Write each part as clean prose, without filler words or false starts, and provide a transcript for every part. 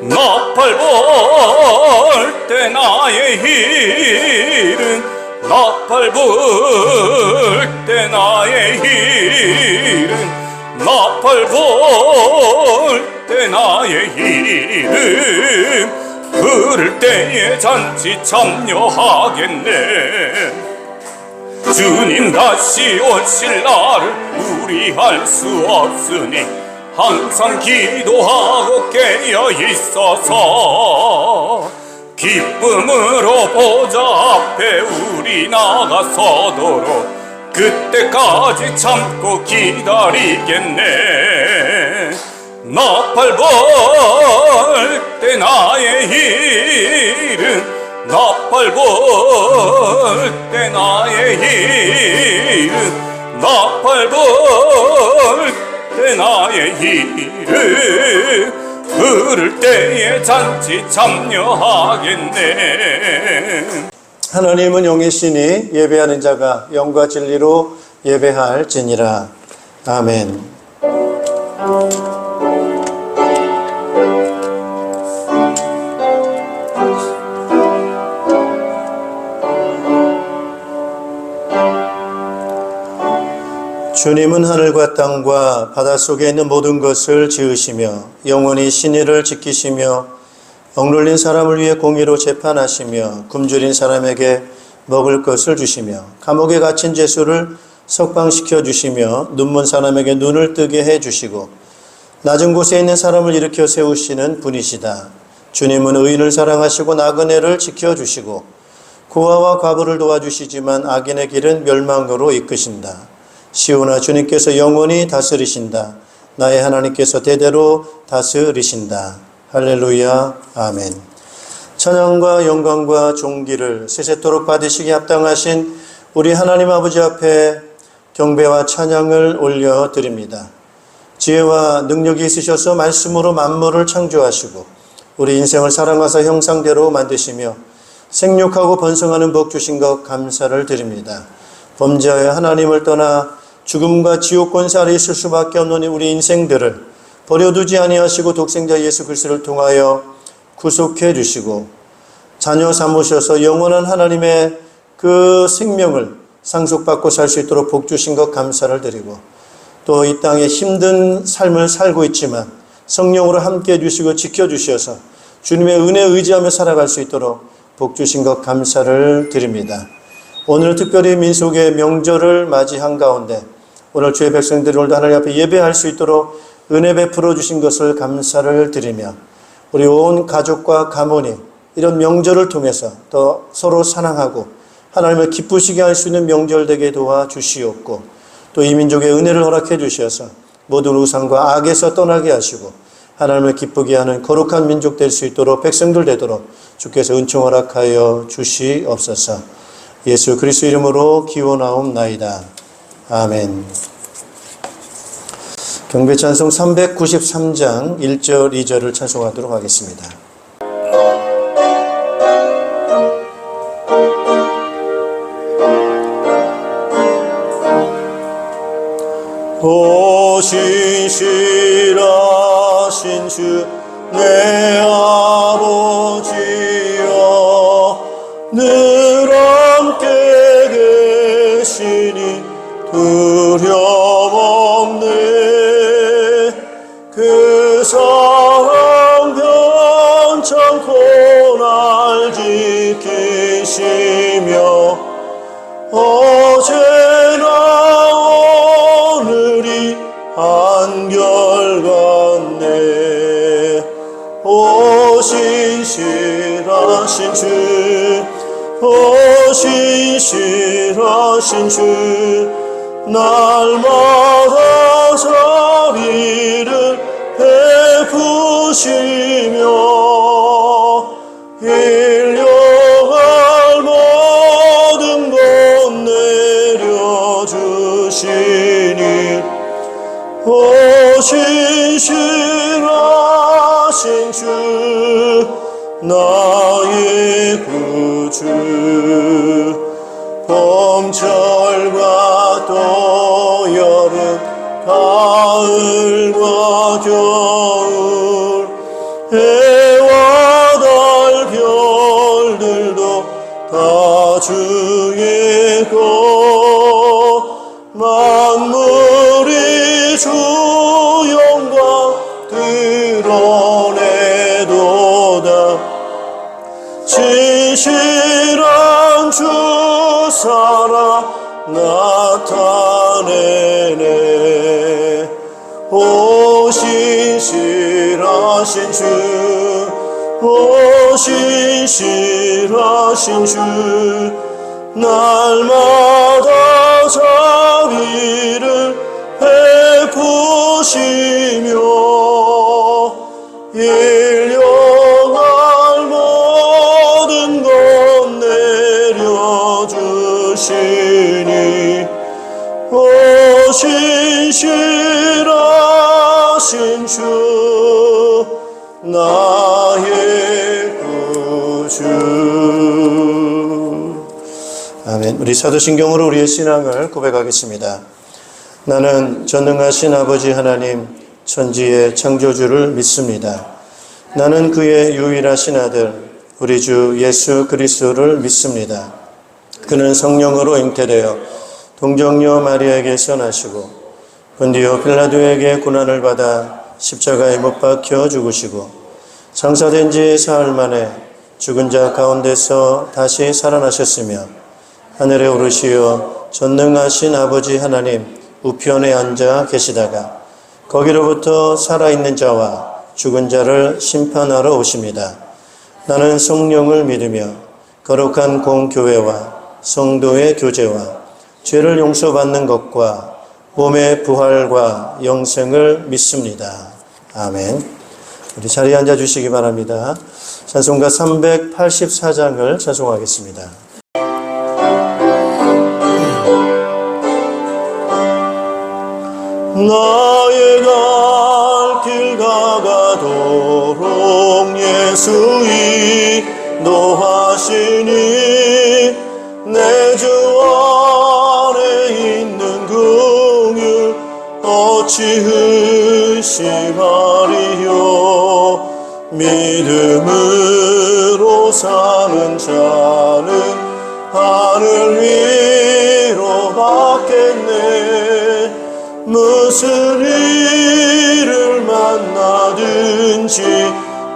나팔 불 때 나의 일은 나팔 불 때 나의 일은 나팔 불 때 나의 일은 부를 때에 잔치 참여하겠네. 주님 다시 오실 날을 우리 알 수 없으니 항상 기도하고 깨어 있어서 기쁨으로 보좌 앞에 우리 나가서도록 그때까지 참고 기다리겠네. 나팔 불 때 나의 일은 나팔 불 때 나의 일은 나팔 불 때 나의 일은 부를 때에 잔치 참여하겠네. 하나님은 영이시니 예배하는 자가 영과 진리로 예배할지니라. 아멘. 주님은 하늘과 땅과 바닷속에 있는 모든 것을 지으시며 영원히 신의를 지키시며 억눌린 사람을 위해 공의로 재판하시며 굶주린 사람에게 먹을 것을 주시며 감옥에 갇힌 죄수를 석방시켜 주시며 눈먼 사람에게 눈을 뜨게 해주시고 낮은 곳에 있는 사람을 일으켜 세우시는 분이시다. 주님은 의인을 사랑하시고 나그네를 지켜주시고 고아와 과부를 도와주시지만 악인의 길은 멸망으로 이끄신다. 시온아, 주님께서 영원히 다스리신다. 나의 하나님께서 대대로 다스리신다. 할렐루야. 아멘. 찬양과 영광과 존귀를 세세토록 받으시기 합당하신 우리 하나님 아버지 앞에 경배와 찬양을 올려드립니다. 지혜와 능력이 있으셔서 말씀으로 만물을 창조하시고 우리 인생을 사랑하사 형상대로 만드시며 생육하고 번성하는 복 주신 것 감사를 드립니다. 범죄하여 하나님을 떠나 죽음과 지옥 권세 아래 있을 수밖에 없는 우리 인생들을 버려두지 아니하시고 독생자 예수 그리스도를 통하여 구속해 주시고 자녀 삼으셔서 영원한 하나님의 그 생명을 상속받고 살 수 있도록 복 주신 것 감사를 드리고 또 이 땅에 힘든 삶을 살고 있지만 성령으로 함께해 주시고 지켜주셔서 주님의 은혜에 의지하며 살아갈 수 있도록 복 주신 것 감사를 드립니다. 오늘 특별히 민속의 명절을 맞이한 가운데 오늘 주의 백성들이 오늘도 하나님 앞에 예배할 수 있도록 은혜 베풀어 주신 것을 감사를 드리며 우리 온 가족과 가문이 이런 명절을 통해서 더 서로 사랑하고 하나님을 기쁘시게 할 수 있는 명절 되게 도와주시옵고 또 이 민족의 은혜를 허락해 주셔서 모든 우상과 악에서 떠나게 하시고 하나님을 기쁘게 하는 거룩한 민족 될 수 있도록 백성들 되도록 주께서 은총 허락하여 주시옵소서. 예수 그리스도 이름으로 기원하옵나이다. 아멘. 경배 찬송 393장 1절 2절을 찬송하도록 하겠습니다. 오 신실하신 주 내 아버지여 늘 함께 계시니 두려움 없네. 그 사랑 변찮고 날 지키시며 어제나 오늘이 한결같네. 오 신실하신 주, 오 신실하신 주, 날마다 자비를 베푸시며 인려갈 모든 것 내려주시니 오 신실하신 주 나의 구주 봄철과 또 여름 가을과 겨울 드러내도다. 진실한 주 사랑 나타내네. 오 신실하신 주, 오 신실하신 주, 날마다 자비를 베푸시며 일용할 모든 것 내려주시니 오 신실하신 주 나의 구주. 아멘. 우리 사도신경으로 우리의 신앙을 고백하겠습니다. 나는 전능하신 아버지 하나님 천지의 창조주를 믿습니다. 나는 그의 유일하신 아들 우리 주 예수 그리스도를 믿습니다. 그는 성령으로 잉태되어 동정녀 마리아에게서 나시고 본디오 빌라도에게 고난을 받아 십자가에 못 박혀 죽으시고 장사된 지 사흘 만에 죽은 자 가운데서 다시 살아나셨으며 하늘에 오르시어 전능하신 아버지 하나님 우편에 앉아 계시다가 거기로부터 살아있는 자와 죽은 자를 심판하러 오십니다. 나는 성령을 믿으며 거룩한 공교회와 성도의 교제와 죄를 용서받는 것과 몸의 부활과 영생을 믿습니다. 아멘. 우리 자리에 앉아 주시기 바랍니다. 찬송가 384장을 찬송하겠습니다. 나의 갈 길 다가도록 예수 인도하시니 내 주 안에 있는 긍휼 어찌 의심하리요. 믿음으로 사는 자는 하늘 위로 받겠네. 무슨 일을 만나든지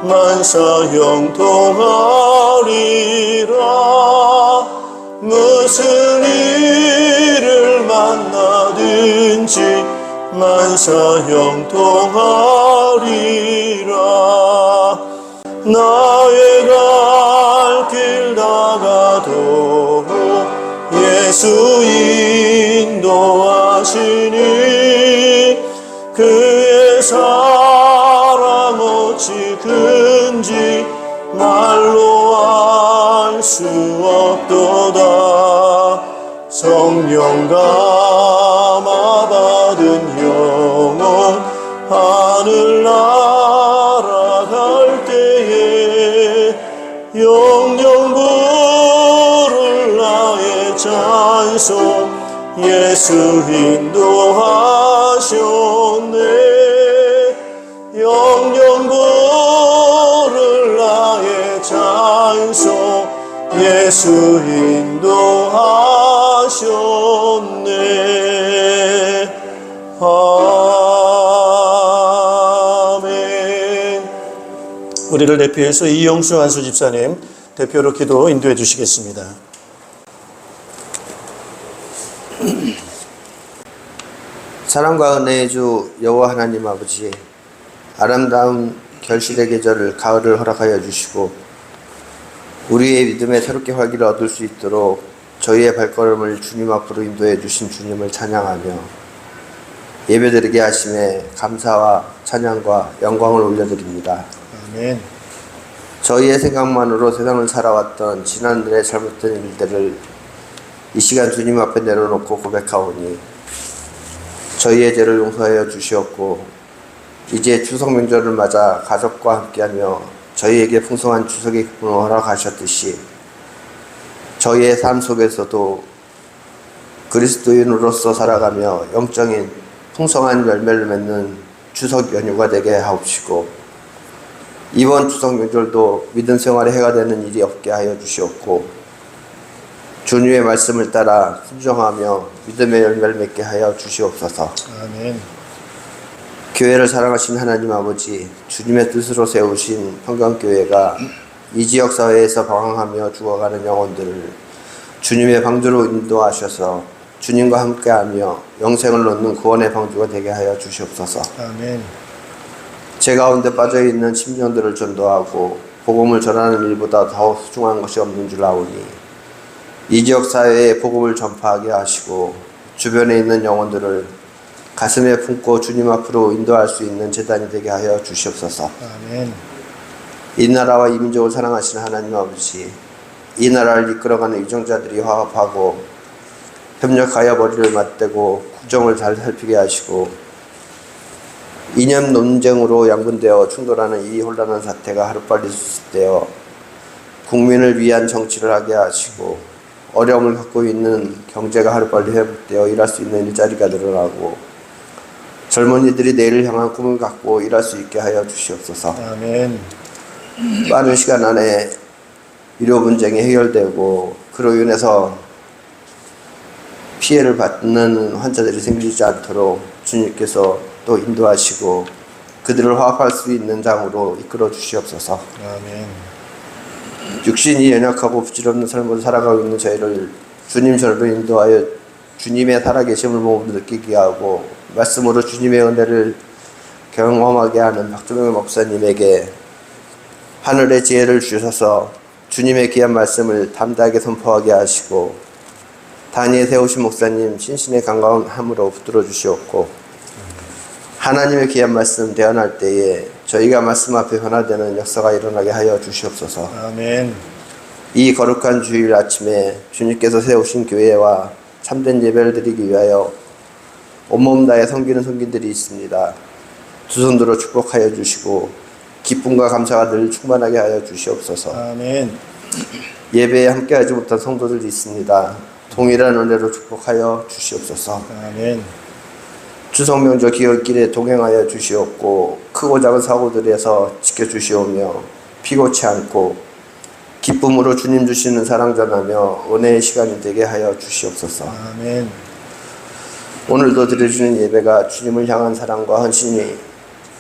만사 형통하리라. 무슨 일을 만나든지 만사 형통하리라. 나의 갈 길 다가도록 예수 인도하시니 그의 사랑 어찌 큰지 말로 알 수 없도다. 성령 감화 받은 영혼 하늘 날아갈 때에 영영 부를 나의 찬송 예수 인도하셨네. 영영 부를 나의 찬송 예수 인도하셨네. 아멘. 우리를 대표해서 이영수 한수 집사님 대표로 기도 인도해 주시겠습니다. 사랑과 은혜의 주 여호와 하나님 아버지, 아름다운 결실의 계절 가을을 허락하여 주시고 우리의 믿음에 새롭게 활기를 얻을 수 있도록 저희의 발걸음을 주님 앞으로 인도해 주신 주님을 찬양하며 예배드리게 하심에 감사와 찬양과 영광을 올려드립니다. 아멘. 저희의 생각만으로 세상을 살아왔던 지난날의 잘못된 일들을 이 시간 주님 앞에 내려놓고 고백하오니 저희의 죄를 용서하여 주시었고 이제 추석 명절을 맞아 가족과 함께하며 저희에게 풍성한 추석의 기쁨을 허락하셨듯이 저희의 삶 속에서도 그리스도인으로서 살아가며 영적인 풍성한 열매를 맺는 추석 연휴가 되게 하옵시고 이번 추석 명절도 믿음 생활의 해가 되는 일이 없게 하여 주시옵고 주님의 말씀을 따라 순종하며 믿음의 열매를 맺게 하여 주시옵소서. 아멘. 교회를 사랑하신 하나님 아버지, 주님의 뜻으로 세우신 평강교회가 이 지역 사회에서 방황하며 죽어가는 영혼들을 주님의 방주로 인도하셔서 주님과 함께하며 영생을 얻는 구원의 방주가 되게 하여 주시옵소서. 아멘. 제 가운데 빠져있는 심령들을 전도하고 복음을 전하는 일보다 더 소중한 것이 없는 줄 아오니 이 지역 사회에 복음을 전파하게 하시고 주변에 있는 영혼들을 가슴에 품고 주님 앞으로 인도할 수 있는 제단이 되게 하여 주시옵소서. 아멘. 이 나라와 이 민족을 사랑하시는 하나님 아버지, 이 나라를 이끌어가는 위정자들이 화합하고 협력하여 머리를 맞대고 국정을 잘 살피게 하시고 이념 논쟁으로 양분되어 충돌하는 이 혼란한 사태가 하루빨리 수습되어 국민을 위한 정치를 하게 하시고 어려움을 갖고 있는 경제가 하루빨리 회복되어 일할 수 있는 일자리가 늘어나고 젊은이들이 내일을 향한 꿈을 갖고 일할 수 있게 하여 주시옵소서. 아멘. 빠른 시간 안에 의료 분쟁이 해결되고 그로 인해서 피해를 받는 환자들이 생기지 않도록 주님께서 또 인도하시고 그들을 화합할 수 있는 장으로 이끌어 주시옵소서. 아멘. 육신이 연약하고 부질없는 삶을 살아가고 있는 저희를 주님 전으로 인도하여 주님의 살아계심을 몸으로 느끼게 하고 말씀으로 주님의 은혜를 경험하게 하는 박주명 목사님에게 하늘의 지혜를 주셔서 주님의 귀한 말씀을 담대하게 선포하게 하시고 단위에 세우신 목사님 신신의 강건함으로 붙들어 주시옵고 하나님의 귀한 말씀 대언할 때에 저희가 말씀 앞에 변화되는 역사가 일어나게 하여 주시옵소서. 아멘. 이 거룩한 주일 아침에 주님께서 세우신 교회와 참된 예배를 드리기 위하여 온몸 다해 섬기는 성도들이 있습니다. 두 손 들어 축복하여 주시고 기쁨과 감사가 늘 충만하게 하여 주시옵소서. 아멘. 예배에 함께하지 못한 성도들이 있습니다. 동일한 은혜로 축복하여 주시옵소서. 아멘. 추석 명절 기억길에 동행하여 주시옵고 크고 작은 사고들에서 지켜주시오며 피곤치 않고 기쁨으로 주님 주시는 사랑 전하며 은혜의 시간이 되게 하여 주시옵소서. 아멘. 오늘도 드려주는 예배가 주님을 향한 사랑과 헌신이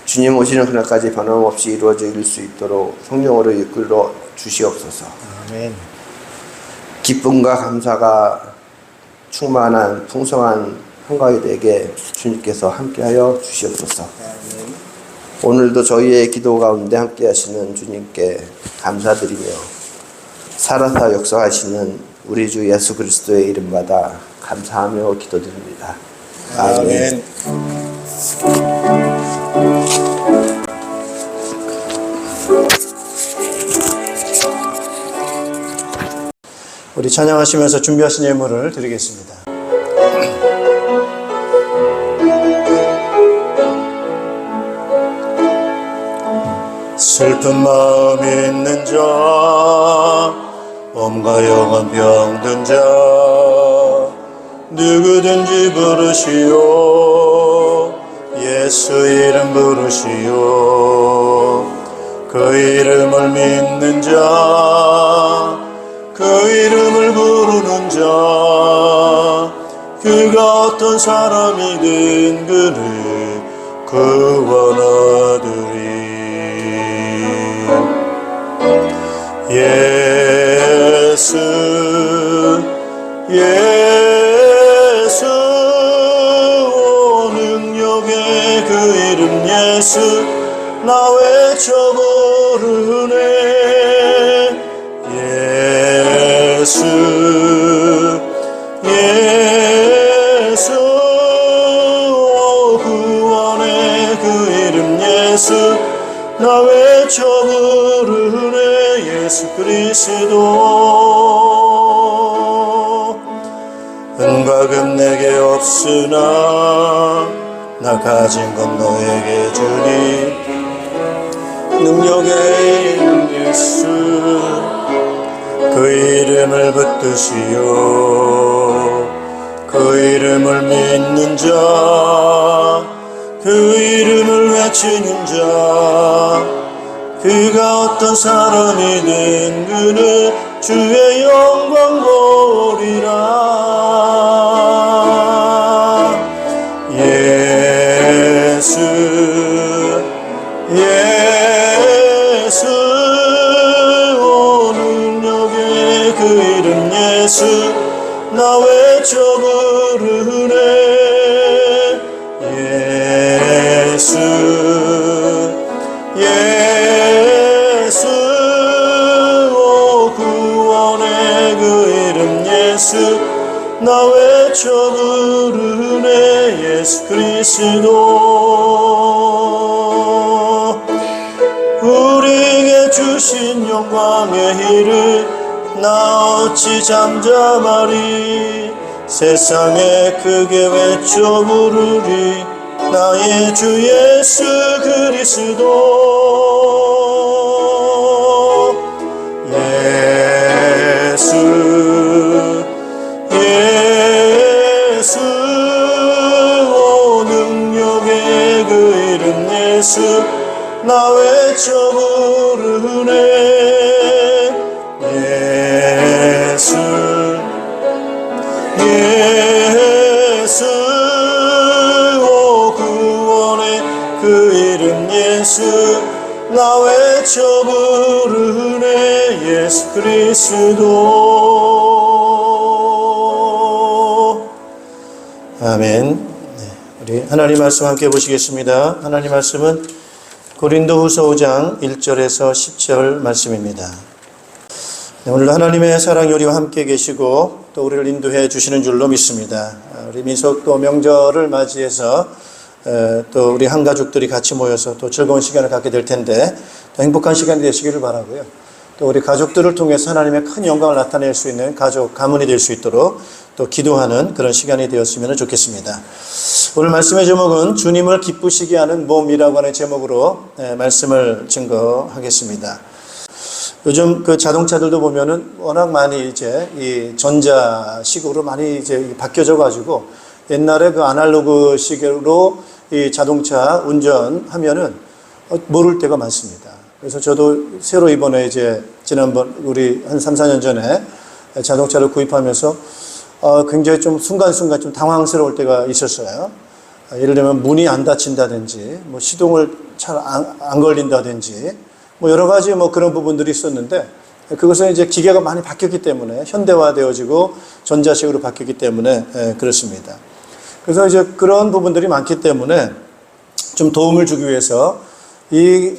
주님 오시는 그날까지 변함없이 이루어질 수 있도록 성령으로 이끌어 주시옵소서. 아멘. 기쁨과 감사가 충만한 풍성한 한가위 되게 주님께서 함께하여 주시옵소서. 아멘. 오늘도 저희의 기도 가운데 함께하시는 주님께 감사드리며 살아서 역사하시는 우리 주 예수 그리스도의 이름 받아 감사하며 기도드립니다. 아멘. 우리 찬양하시면서 준비하신 예물을 드리겠습니다. 슬픈 마음 있는 자, 몸과 영혼 병든 자, 누구든지 부르시오. 예수 이름 부르시오. 그 이름을 믿는 자, 그 이름을 부르는 자, 그가 어떤 사람이든 그를 구원하리니. 예수 예수 능력의 그 이름 예수 나 외쳐 부르네. 예수 예수 구원의 그 이름 예수 나 외쳐 부르네. 예수 그리스도 은과 금 내게 없으나 나 가진 것 너에게 주니. 능력의 이름 예수 그 이름을 붙드시오. 그 이름을 믿는 자, 그 이름을 외치는 자, 그가 어떤 사람이든 그는 주의 영광 보리라. 예수 나 외쳐 부르네. 예수 예수 오 구원의 그 이름 예수 나 외쳐 부르네. 예수 그리스도 우리에게 주신 영광의 이름 나 어찌 잠잠하리. 세상에 크게 외쳐 부르리. 나의 주 예수 그리스도 예수 예수 오 능력의 그 이름 예수 나 외쳐 부르네. 예수 예수 오 구원의 그 이름 예수 나 외쳐 부르네. 예수 그리스도 아멘. 네, 우리 하나님 말씀 함께 보시겠습니다. 하나님 말씀은 고린도후서 5장 1절에서 10절 말씀입니다. 네, 오늘 하나님의 사랑이 우리와 함께 계시고 또 우리를 인도해 주시는 줄로 믿습니다. 우리 민속도 명절을 맞이해서 또 우리 한 가족들이 같이 모여서 또 즐거운 시간을 갖게 될 텐데 또 행복한 시간이 되시기를 바라고요. 또 우리 가족들을 통해서 하나님의 큰 영광을 나타낼 수 있는 가족 가문이 될 수 있도록 또 기도하는 그런 시간이 되었으면 좋겠습니다. 오늘 말씀의 제목은 주님을 기쁘시게 하는 몸이라고 하는 제목으로 말씀을 증거하겠습니다. 요즘 그 자동차들도 보면은 워낙 많이 이제 이 전자식으로 많이 이제 바뀌어져 가지고 옛날에 그 아날로그 식으로 이 자동차 운전하면은 모를 때가 많습니다. 그래서 저도 새로 이번에 이제 지난번 우리 한 3, 4년 전에 자동차를 구입하면서 굉장히 좀 순간순간 좀 당황스러울 때가 있었어요. 예를 들면 문이 안 닫힌다든지 뭐 시동을 잘 안 걸린다든지 뭐 여러 가지 뭐 그런 부분들이 있었는데 그것은 이제 기계가 많이 바뀌었기 때문에 현대화되어지고 전자식으로 바뀌었기 때문에 그렇습니다. 그래서 이제 그런 부분들이 많기 때문에 좀 도움을 주기 위해서 이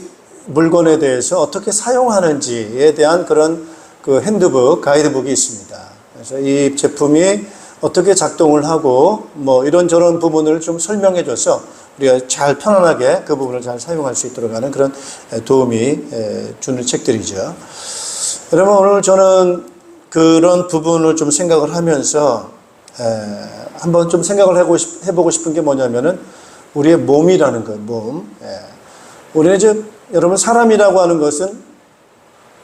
물건에 대해서 어떻게 사용하는지에 대한 그런 그 핸드북, 가이드북이 있습니다. 그래서 이 제품이 어떻게 작동을 하고 뭐 이런저런 부분을 좀 설명해 줘서 우리가 잘 편안하게 그 부분을 잘 사용할 수 있도록 하는 그런 도움이 주는 책들이죠. 여러분 오늘 저는 그런 부분을 좀 생각을 하면서 한번 좀 생각을 해보고 싶은 게 뭐냐면은 우리의 몸이라는 거예요. 몸. 우리는 이제 여러분 사람이라고 하는 것은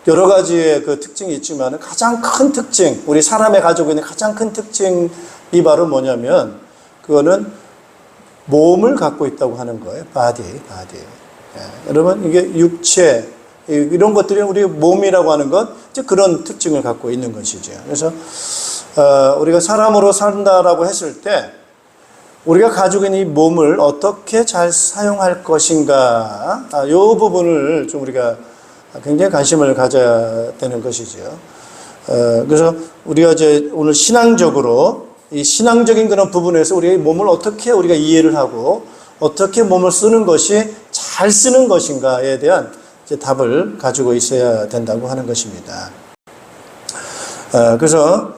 여러 가지의 그 특징이 있지만 가장 큰 특징, 우리 사람의 가지고 있는 가장 큰 특징이 바로 뭐냐면 그거는 몸을 갖고 있다고 하는 거예요. 바디. 여러분 이게 육체 이런 것들이 우리 몸이라고 하는 것 이제 그런 특징을 갖고 있는 것이죠. 그래서 우리가 사람으로 산다라고 했을 때 우리가 가지고 있는 이 몸을 어떻게 잘 사용할 것인가 이 부분을 좀 우리가 굉장히 관심을 가져야 되는 것이죠. 그래서 우리가 이제 오늘 신앙적으로 이 신앙적인 그런 부분에서 우리의 몸을 어떻게 우리가 이해를 하고 어떻게 몸을 쓰는 것이 잘 쓰는 것인가에 대한 이제 답을 가지고 있어야 된다고 하는 것입니다. 그래서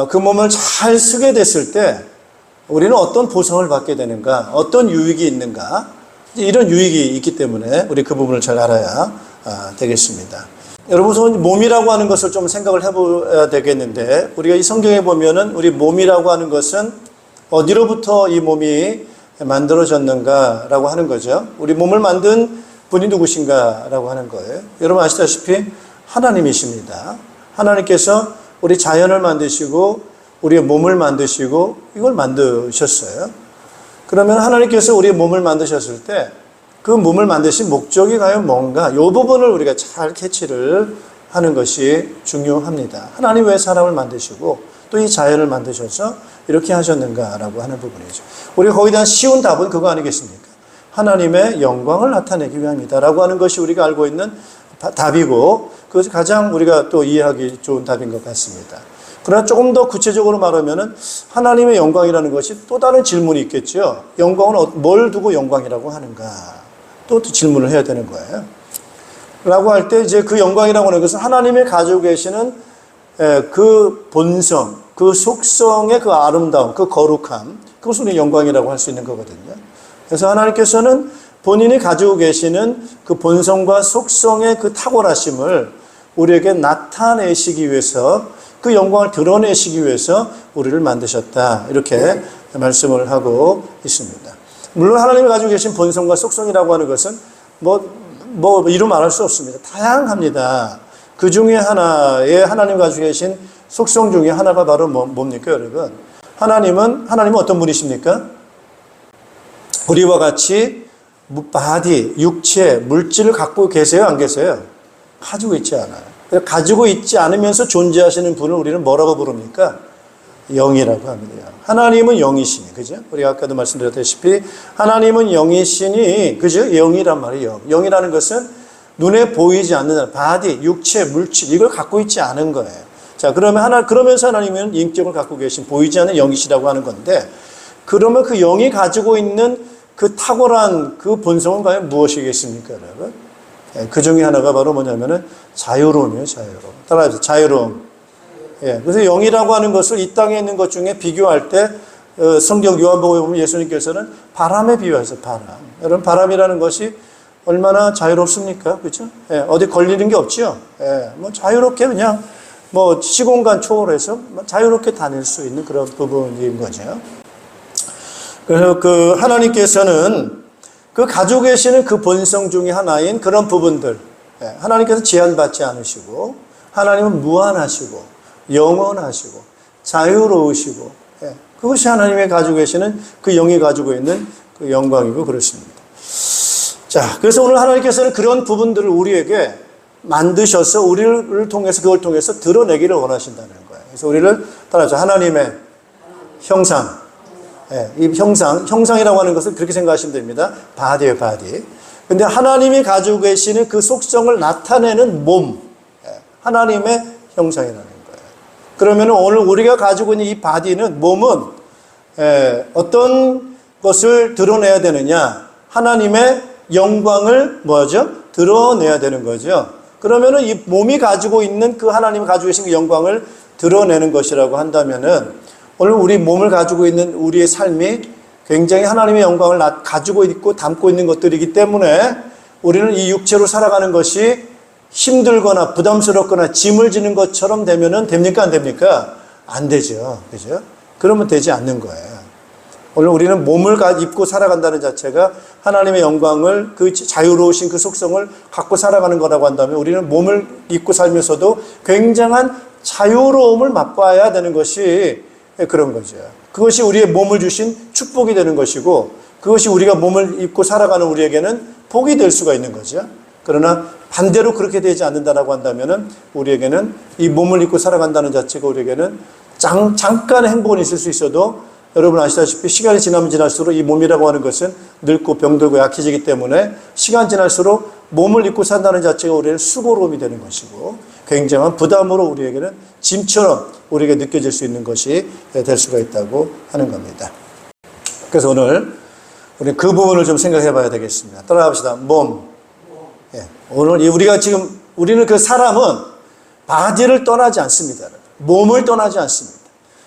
그 몸을 잘 쓰게 됐을 때 우리는 어떤 보상을 받게 되는가, 어떤 유익이 있는가, 이런 유익이 있기 때문에 우리 그 부분을 잘 알아야 되겠습니다. 여러분, 몸이라고 하는 것을 좀 생각을 해봐야 되겠는데, 우리가 이 성경에 보면은 우리 몸이라고 하는 것은 어디로부터 이 몸이 만들어졌는가라고 하는 거죠. 우리 몸을 만든 분이 누구신가라고 하는 거예요. 여러분 아시다시피 하나님이십니다. 하나님께서 우리 자연을 만드시고 우리의 몸을 만드시고 이걸 만드셨어요. 그러면 하나님께서 우리의 몸을 만드셨을 때 그 몸을 만드신 목적이 과연 뭔가 이 부분을 우리가 잘 캐치를 하는 것이 중요합니다. 하나님 왜 사람을 만드시고 또 이 자연을 만드셔서 이렇게 하셨는가라고 하는 부분이죠. 우리가 거기에 대한 쉬운 답은 그거 아니겠습니까? 하나님의 영광을 나타내기 위함이다라고 하는 것이 우리가 알고 있는 답이고 그것이 가장 우리가 또 이해하기 좋은 답인 것 같습니다. 그러나 조금 더 구체적으로 말하면은 하나님의 영광이라는 것이 또 다른 질문이 있겠죠. 영광은 뭘 두고 영광이라고 하는가? 또 질문을 해야 되는 거예요. 라고 할 때 이제 그 영광이라고 하는 것은 하나님이 가지고 계시는 그 본성, 그 속성의 그 아름다움, 그 거룩함, 그것을 우리 영광이라고 할 수 있는 거거든요. 그래서 하나님께서는 본인이 가지고 계시는 그 본성과 속성의 그 탁월하심을 우리에게 나타내시기 위해서, 그 영광을 드러내시기 위해서 우리를 만드셨다, 이렇게 말씀을 하고 있습니다. 물론 하나님이 가지고 계신 본성과 속성이라고 하는 것은 이루 말할 수 없습니다. 다양합니다. 그 중에 하나의 하나님 가지고 계신 속성 중에 하나가 바로 뭡니까, 여러분? 하나님은 어떤 분이십니까? 우리와 같이 바디, 육체, 물질을 갖고 계세요, 안 계세요? 가지고 있지 않아요. 가지고 있지 않으면서 존재하시는 분을 우리는 뭐라고 부릅니까? 영이라고 합니다. 하나님은 영이시니, 그죠? 우리가 아까도 말씀드렸다시피 하나님은 영이시니, 그죠? 영이란 말이에요. 영이라는 것은 눈에 보이지 않는 바디, 육체, 물질, 이걸 갖고 있지 않은 거예요. 자, 그러면서 하나님은 인격을 갖고 계신 보이지 않는 영이시라고 하는 건데, 그러면 그 영이 가지고 있는 그 탁월한 그 본성은 과연 무엇이겠습니까, 여러분? 그 중에 하나가 바로 뭐냐면은 자유로움이에요, 자유로움. 따라하세요. 자유로움. 예. 그래서 영이라고 하는 것을 이 땅에 있는 것 중에 비교할 때, 성경 요한복음에 보면 예수님께서는 바람에 비유하세요, 바람. 여러분, 바람이라는 것이 얼마나 자유롭습니까? 그죠? 예. 어디 걸리는 게 없죠? 예. 자유롭게 그냥 시공간 초월해서 자유롭게 다닐 수 있는 그런 부분인 거죠. 그래서 그 하나님께서는 그 가지고 계시는 그 본성 중에 하나인 그런 부분들, 하나님께서 제한받지 않으시고, 하나님은 무한하시고, 영원하시고, 자유로우시고, 그것이 하나님이 가지고 계시는 그 영이 가지고 있는 그 영광이고 그렇습니다. 자, 그래서 오늘 하나님께서는 그런 부분들을 우리에게 만드셔서 우리를 통해서, 그걸 통해서 드러내기를 원하신다는 거예요. 그래서 우리를 따라서 하나님의 형상, 이 형상이라고 하는 것은 그렇게 생각하시면 됩니다. 바디예요, 바디. 근데 하나님이 가지고 계시는 그 속성을 나타내는 몸, 하나님의 형상이라는 거예요. 그러면 오늘 우리가 가지고 있는 이 바디는, 몸은 어떤 것을 드러내야 되느냐? 하나님의 영광을 드러내야 되는 거죠. 그러면은 이 몸이 가지고 있는 그 하나님이 가지고 계신 그 영광을 드러내는 것이라고 한다면은, 오늘 우리 몸을 가지고 있는 우리의 삶이 굉장히 하나님의 영광을 가지고 있고 담고 있는 것들이기 때문에 우리는 이 육체로 살아가는 것이 힘들거나 부담스럽거나 짐을 지는 것처럼 되면은 됩니까, 안 됩니까? 안 되죠. 그죠? 그러면 되지 않는 거예요. 오늘 우리는 몸을 입고 살아간다는 자체가 하나님의 영광을, 그 자유로우신 그 속성을 갖고 살아가는 거라고 한다면, 우리는 몸을 입고 살면서도 굉장한 자유로움을 맛봐야 되는 것이 그런 거죠. 그것이 우리의 몸을 주신 축복이 되는 것이고, 그것이 우리가 몸을 입고 살아가는 우리에게는 복이 될 수가 있는 거죠. 그러나 반대로 그렇게 되지 않는다라고 한다면은, 우리에게는 이 몸을 입고 살아간다는 자체가 우리에게는 잠깐의 행복은 있을 수 있어도, 여러분 아시다시피 시간이 지나면 지날수록 이 몸이라고 하는 것은 늙고 병들고 약해지기 때문에 시간 지날수록 몸을 입고 산다는 자체가 우리에게 수고로움이 되는 것이고, 굉장한 부담으로 우리에게는 짐처럼 우리에게 느껴질 수 있는 것이 될 수가 있다고 하는 겁니다. 그래서 오늘 우리 그 부분을 좀 생각해 봐야 되겠습니다. 따라합시다. 몸. 오늘 우리는 그 사람은 바디를 떠나지 않습니다. 몸을 떠나지 않습니다.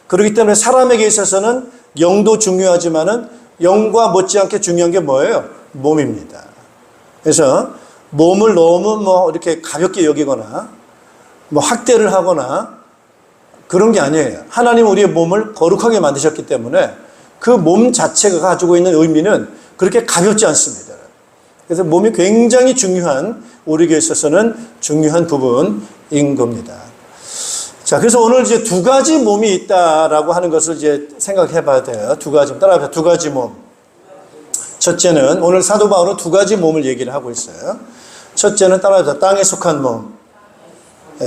그렇기 때문에 사람에게 있어서는 영도 중요하지만은 영과 못지않게 중요한 게 뭐예요? 몸입니다. 그래서 몸을 너무 이렇게 가볍게 여기거나 학대를 하거나 그런 게 아니에요. 하나님은 우리의 몸을 거룩하게 만드셨기 때문에 그 몸 자체가 가지고 있는 의미는 그렇게 가볍지 않습니다. 그래서 몸이 굉장히 중요한, 우리에게 있어서는 중요한 부분인 겁니다. 자, 그래서 오늘 이제 두 가지 몸이 있다라고 하는 것을 이제 생각해 봐야 돼요. 두 가지, 따라합시다. 두 가지 몸. 첫째는, 오늘 사도 바울은 두 가지 몸을 얘기를 하고 있어요. 첫째는 따라합시다. 땅에 속한 몸.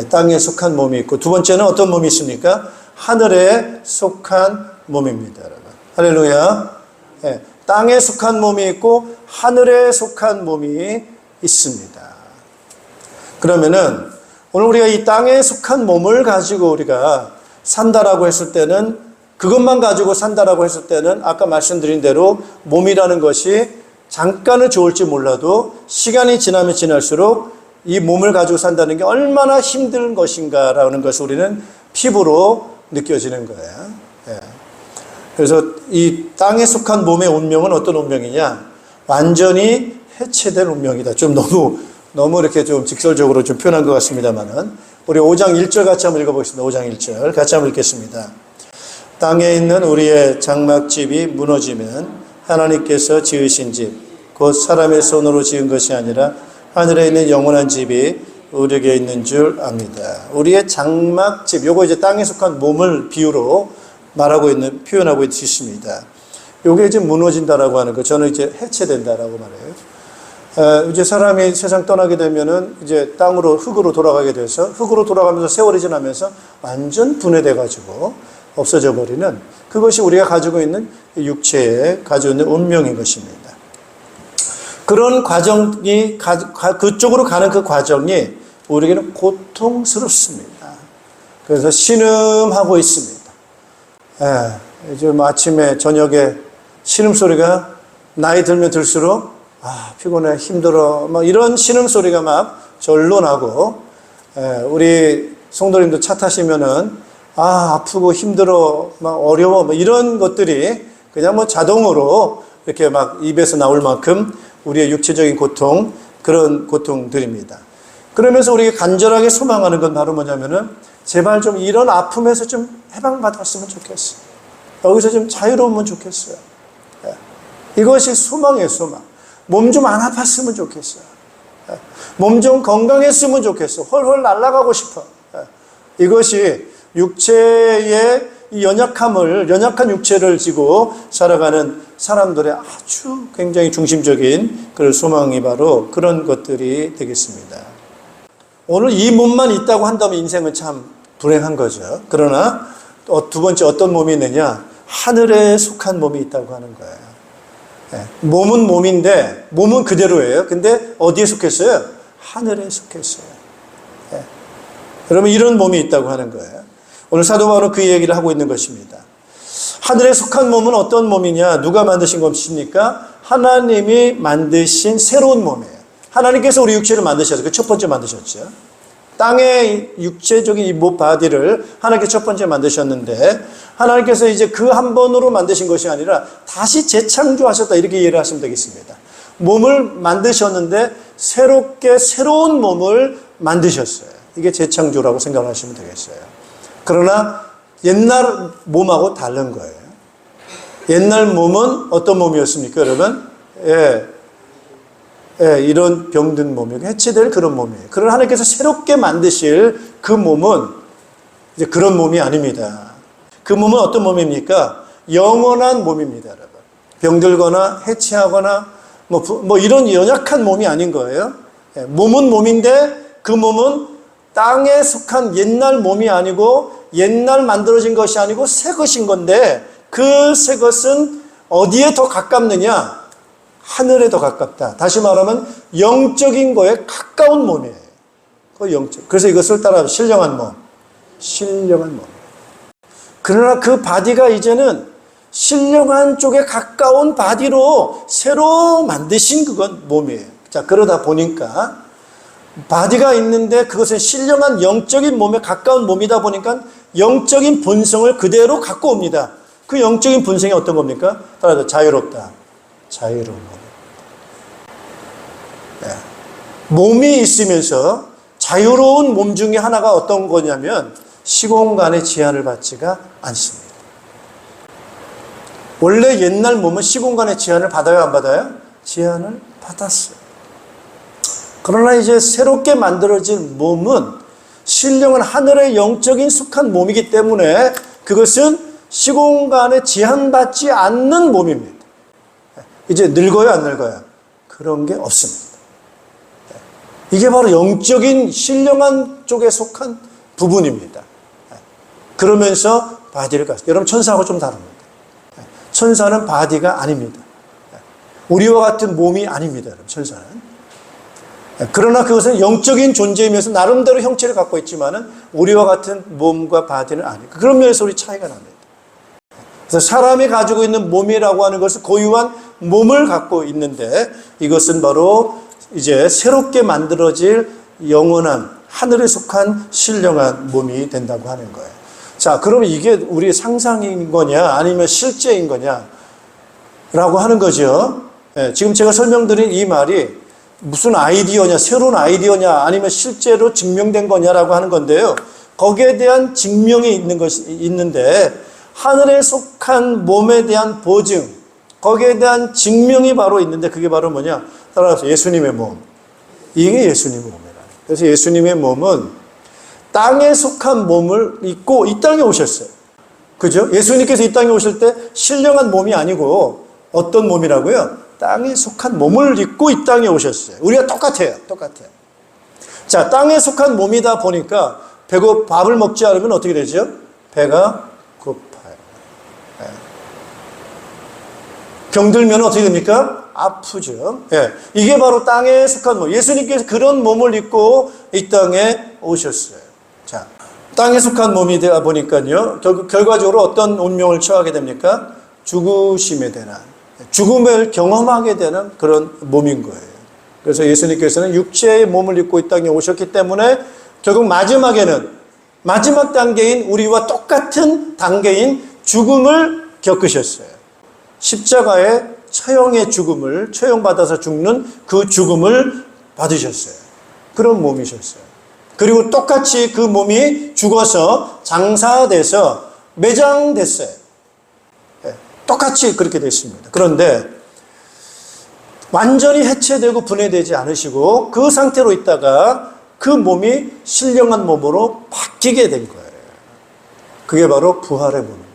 땅에 속한 몸이 있고, 두 번째는 어떤 몸이 있습니까? 하늘에 속한 몸입니다, 여러분. 할렐루야. 땅에 속한 몸이 있고 하늘에 속한 몸이 있습니다. 그러면은 오늘 우리가 이 땅에 속한 몸을 가지고 우리가 산다라고 했을 때는, 그것만 가지고 산다라고 했을 때는 아까 말씀드린 대로 몸이라는 것이 잠깐은 좋을지 몰라도 시간이 지나면 지날수록 이 몸을 가지고 산다는 게 얼마나 힘든 것인가라는 것을 우리는 피부로 느껴지는 거예요. 예. 그래서 이 땅에 속한 몸의 운명은 어떤 운명이냐? 완전히 해체된 운명이다. 좀 너무 이렇게 좀 직설적으로 좀 표현한 것 같습니다만은, 우리 5장 1절 같이 한번 읽어보겠습니다. 5장 1절 같이 한번 읽겠습니다. 땅에 있는 우리의 장막집이 무너지면 하나님께서 지으신 집, 곧 사람의 손으로 지은 것이 아니라 하늘에 있는 영원한 집이 우리에게 있는 줄 압니다. 우리의 장막집, 요거 이제 땅에 속한 몸을 비유로 표현하고 있습니다. 요게 이제 무너진다라고 하는 거, 저는 이제 해체된다라고 말해요. 이제 사람이 세상 떠나게 되면은 이제 땅으로, 흙으로 돌아가게 돼서, 흙으로 돌아가면서 세월이 지나면서 완전 분해돼가지고 없어져 버리는, 그것이 우리가 가지고 있는 육체에 가지고 있는 운명인 것입니다. 그런 과정이, 그쪽으로 가는 그 과정이 우리에게는 고통스럽습니다. 그래서 신음하고 있습니다. 이제 아침에, 저녁에 신음소리가 나이 들면 들수록, 피곤해, 힘들어, 막 이런 신음소리가 막 절로 나고, 우리 성도님도 차 타시면은, 아프고 힘들어, 막 어려워, 막 이런 것들이 그냥 뭐 자동으로 이렇게 막 입에서 나올 만큼 우리의 육체적인 고통, 그런 고통들입니다. 그러면서 우리가 간절하게 소망하는 건 바로 뭐냐면은, 제발 좀 이런 아픔에서 좀 해방받았으면 좋겠어. 여기서 좀 자유로우면 좋겠어요. 이것이 소망이에요, 소망. 몸 좀 안 아팠으면 좋겠어요. 몸 좀 건강했으면 좋겠어. 헐헐 날아가고 싶어. 이것이 육체의 이 연약한 육체를 지고 살아가는 사람들의 아주 굉장히 중심적인 그런 소망이 바로 그런 것들이 되겠습니다. 오늘 이 몸만 있다고 한다면 인생은 참 불행한 거죠. 그러나 두 번째 어떤 몸이 있느냐? 하늘에 속한 몸이 있다고 하는 거예요. 몸은 몸인데, 몸은 그대로예요. 근데 어디에 속했어요? 하늘에 속했어요. 여러분, 이런 몸이 있다고 하는 거예요. 오늘 사도 바울은 그 얘기를 하고 있는 것입니다. 하늘에 속한 몸은 어떤 몸이냐? 누가 만드신 것입니까? 하나님이 만드신 새로운 몸이에요. 하나님께서 우리 육체를 만드셔서 그 첫 번째 만드셨죠. 땅의 육체적인 이 몸 바디를 하나님께 첫 번째 만드셨는데, 하나님께서 이제 그 한 번으로 만드신 것이 아니라 다시 재창조하셨다, 이렇게 이해를 하시면 되겠습니다. 몸을 만드셨는데 새롭게 새로운 몸을 만드셨어요. 이게 재창조라고 생각하시면 되겠어요. 그러나 옛날 몸하고 다른 거예요. 옛날 몸은 어떤 몸이었습니까, 여러분? 이런 병든 몸이고 해체될 그런 몸이에요. 그러나 하나님께서 새롭게 만드실 그 몸은 이제 그런 몸이 아닙니다. 그 몸은 어떤 몸입니까? 영원한 몸입니다, 여러분. 병들거나 해체하거나 뭐 이런 연약한 몸이 아닌 거예요. 몸은 몸인데 그 몸은 땅에 속한 옛날 몸이 아니고 옛날 만들어진 것이 아니고 새 것인 건데, 그 새 것은 어디에 더 가깝느냐? 하늘에 더 가깝다. 다시 말하면 영적인 거에 가까운 몸이에요. 그 영적. 그래서 이것을 따라 신령한 몸. 신령한 몸. 그러나 그 바디가 이제는 신령한 쪽에 가까운 바디로 새로 만드신 그건 몸이에요. 자, 그러다 보니까 바디가 있는데 그것은 신령한 영적인 몸에 가까운 몸이다 보니까 영적인 본성을 그대로 갖고 옵니다. 그 영적인 본성이 어떤 겁니까? 따라서 자유롭다. 자유로운 몸. 몸이 있으면서 자유로운 몸 중에 하나가 어떤 거냐면 시공간의 제한을 받지가 않습니다. 원래 옛날 몸은 시공간의 제한을 받아요, 안 받아요? 제한을 받았어요. 그러나 이제 새롭게 만들어진 몸은 신령한 하늘의 영적인 속한 몸이기 때문에 그것은 시공간에 제한받지 않는 몸입니다. 이제 늙어요, 안 늙어요? 그런 게 없습니다. 이게 바로 영적인 신령한 쪽에 속한 부분입니다. 그러면서 바디를 갖습니다. 여러분, 천사하고 좀 다릅니다. 천사는 바디가 아닙니다. 우리와 같은 몸이 아닙니다, 여러분, 천사는. 그러나 그것은 영적인 존재이면서 나름대로 형체를 갖고 있지만은 우리와 같은 몸과 바디는 아니고 그런 면에서 우리 차이가 납니다. 그래서 사람이 가지고 있는 몸이라고 하는 것은 고유한 몸을 갖고 있는데 이것은 바로 이제 새롭게 만들어질 영원한 하늘에 속한 신령한 몸이 된다고 하는 거예요. 자, 그러면 이게 우리의 상상인 거냐 아니면 실제인 거냐 라고 하는 거죠. 지금 제가 설명드린 이 말이 무슨 아이디어냐, 새로운 아이디어냐, 아니면 실제로 증명된 거냐라고 하는 건데요. 거기에 대한 증명이 있는데, 하늘에 속한 몸에 대한 보증, 거기에 대한 증명이 바로 있는데, 그게 바로 뭐냐? 따라서 예수님의 몸. 이게 예수님의 몸이라. 그래서 예수님의 몸은 땅에 속한 몸을 입고 이 땅에 오셨어요. 그죠? 예수님께서 이 땅에 오실 때 신령한 몸이 아니고 어떤 몸이라고요? 땅에 속한 몸을 입고 이 땅에 오셨어요. 우리가 똑같아요. 자, 땅에 속한 몸이다 보니까 밥을 먹지 않으면 어떻게 되죠? 배가 고파요. 병들면 어떻게 됩니까? 아프죠. 이게 바로 땅에 속한 몸. 예수님께서 그런 몸을 입고 이 땅에 오셨어요. 자, 땅에 속한 몸이 되다 보니까요. 결과적으로 어떤 운명을 처하게 됩니까? 죽으심에 대한. 죽음을 경험하게 되는 그런 몸인 거예요. 그래서 예수님께서는 육체의 몸을 입고 이 땅에 오셨기 때문에 결국 마지막 단계인 우리와 똑같은 단계인 죽음을 겪으셨어요. 십자가의 처형의 죽음을 처형받아서 죽는 그 죽음을 받으셨어요. 그런 몸이셨어요. 그리고 똑같이 그 몸이 죽어서 장사돼서 매장됐어요. 똑같이 그렇게 됐습니다. 그런데 완전히 해체되고 분해되지 않으시고 그 상태로 있다가 그 몸이 신령한 몸으로 바뀌게 된 거예요. 그게 바로 부활의 몸입니다.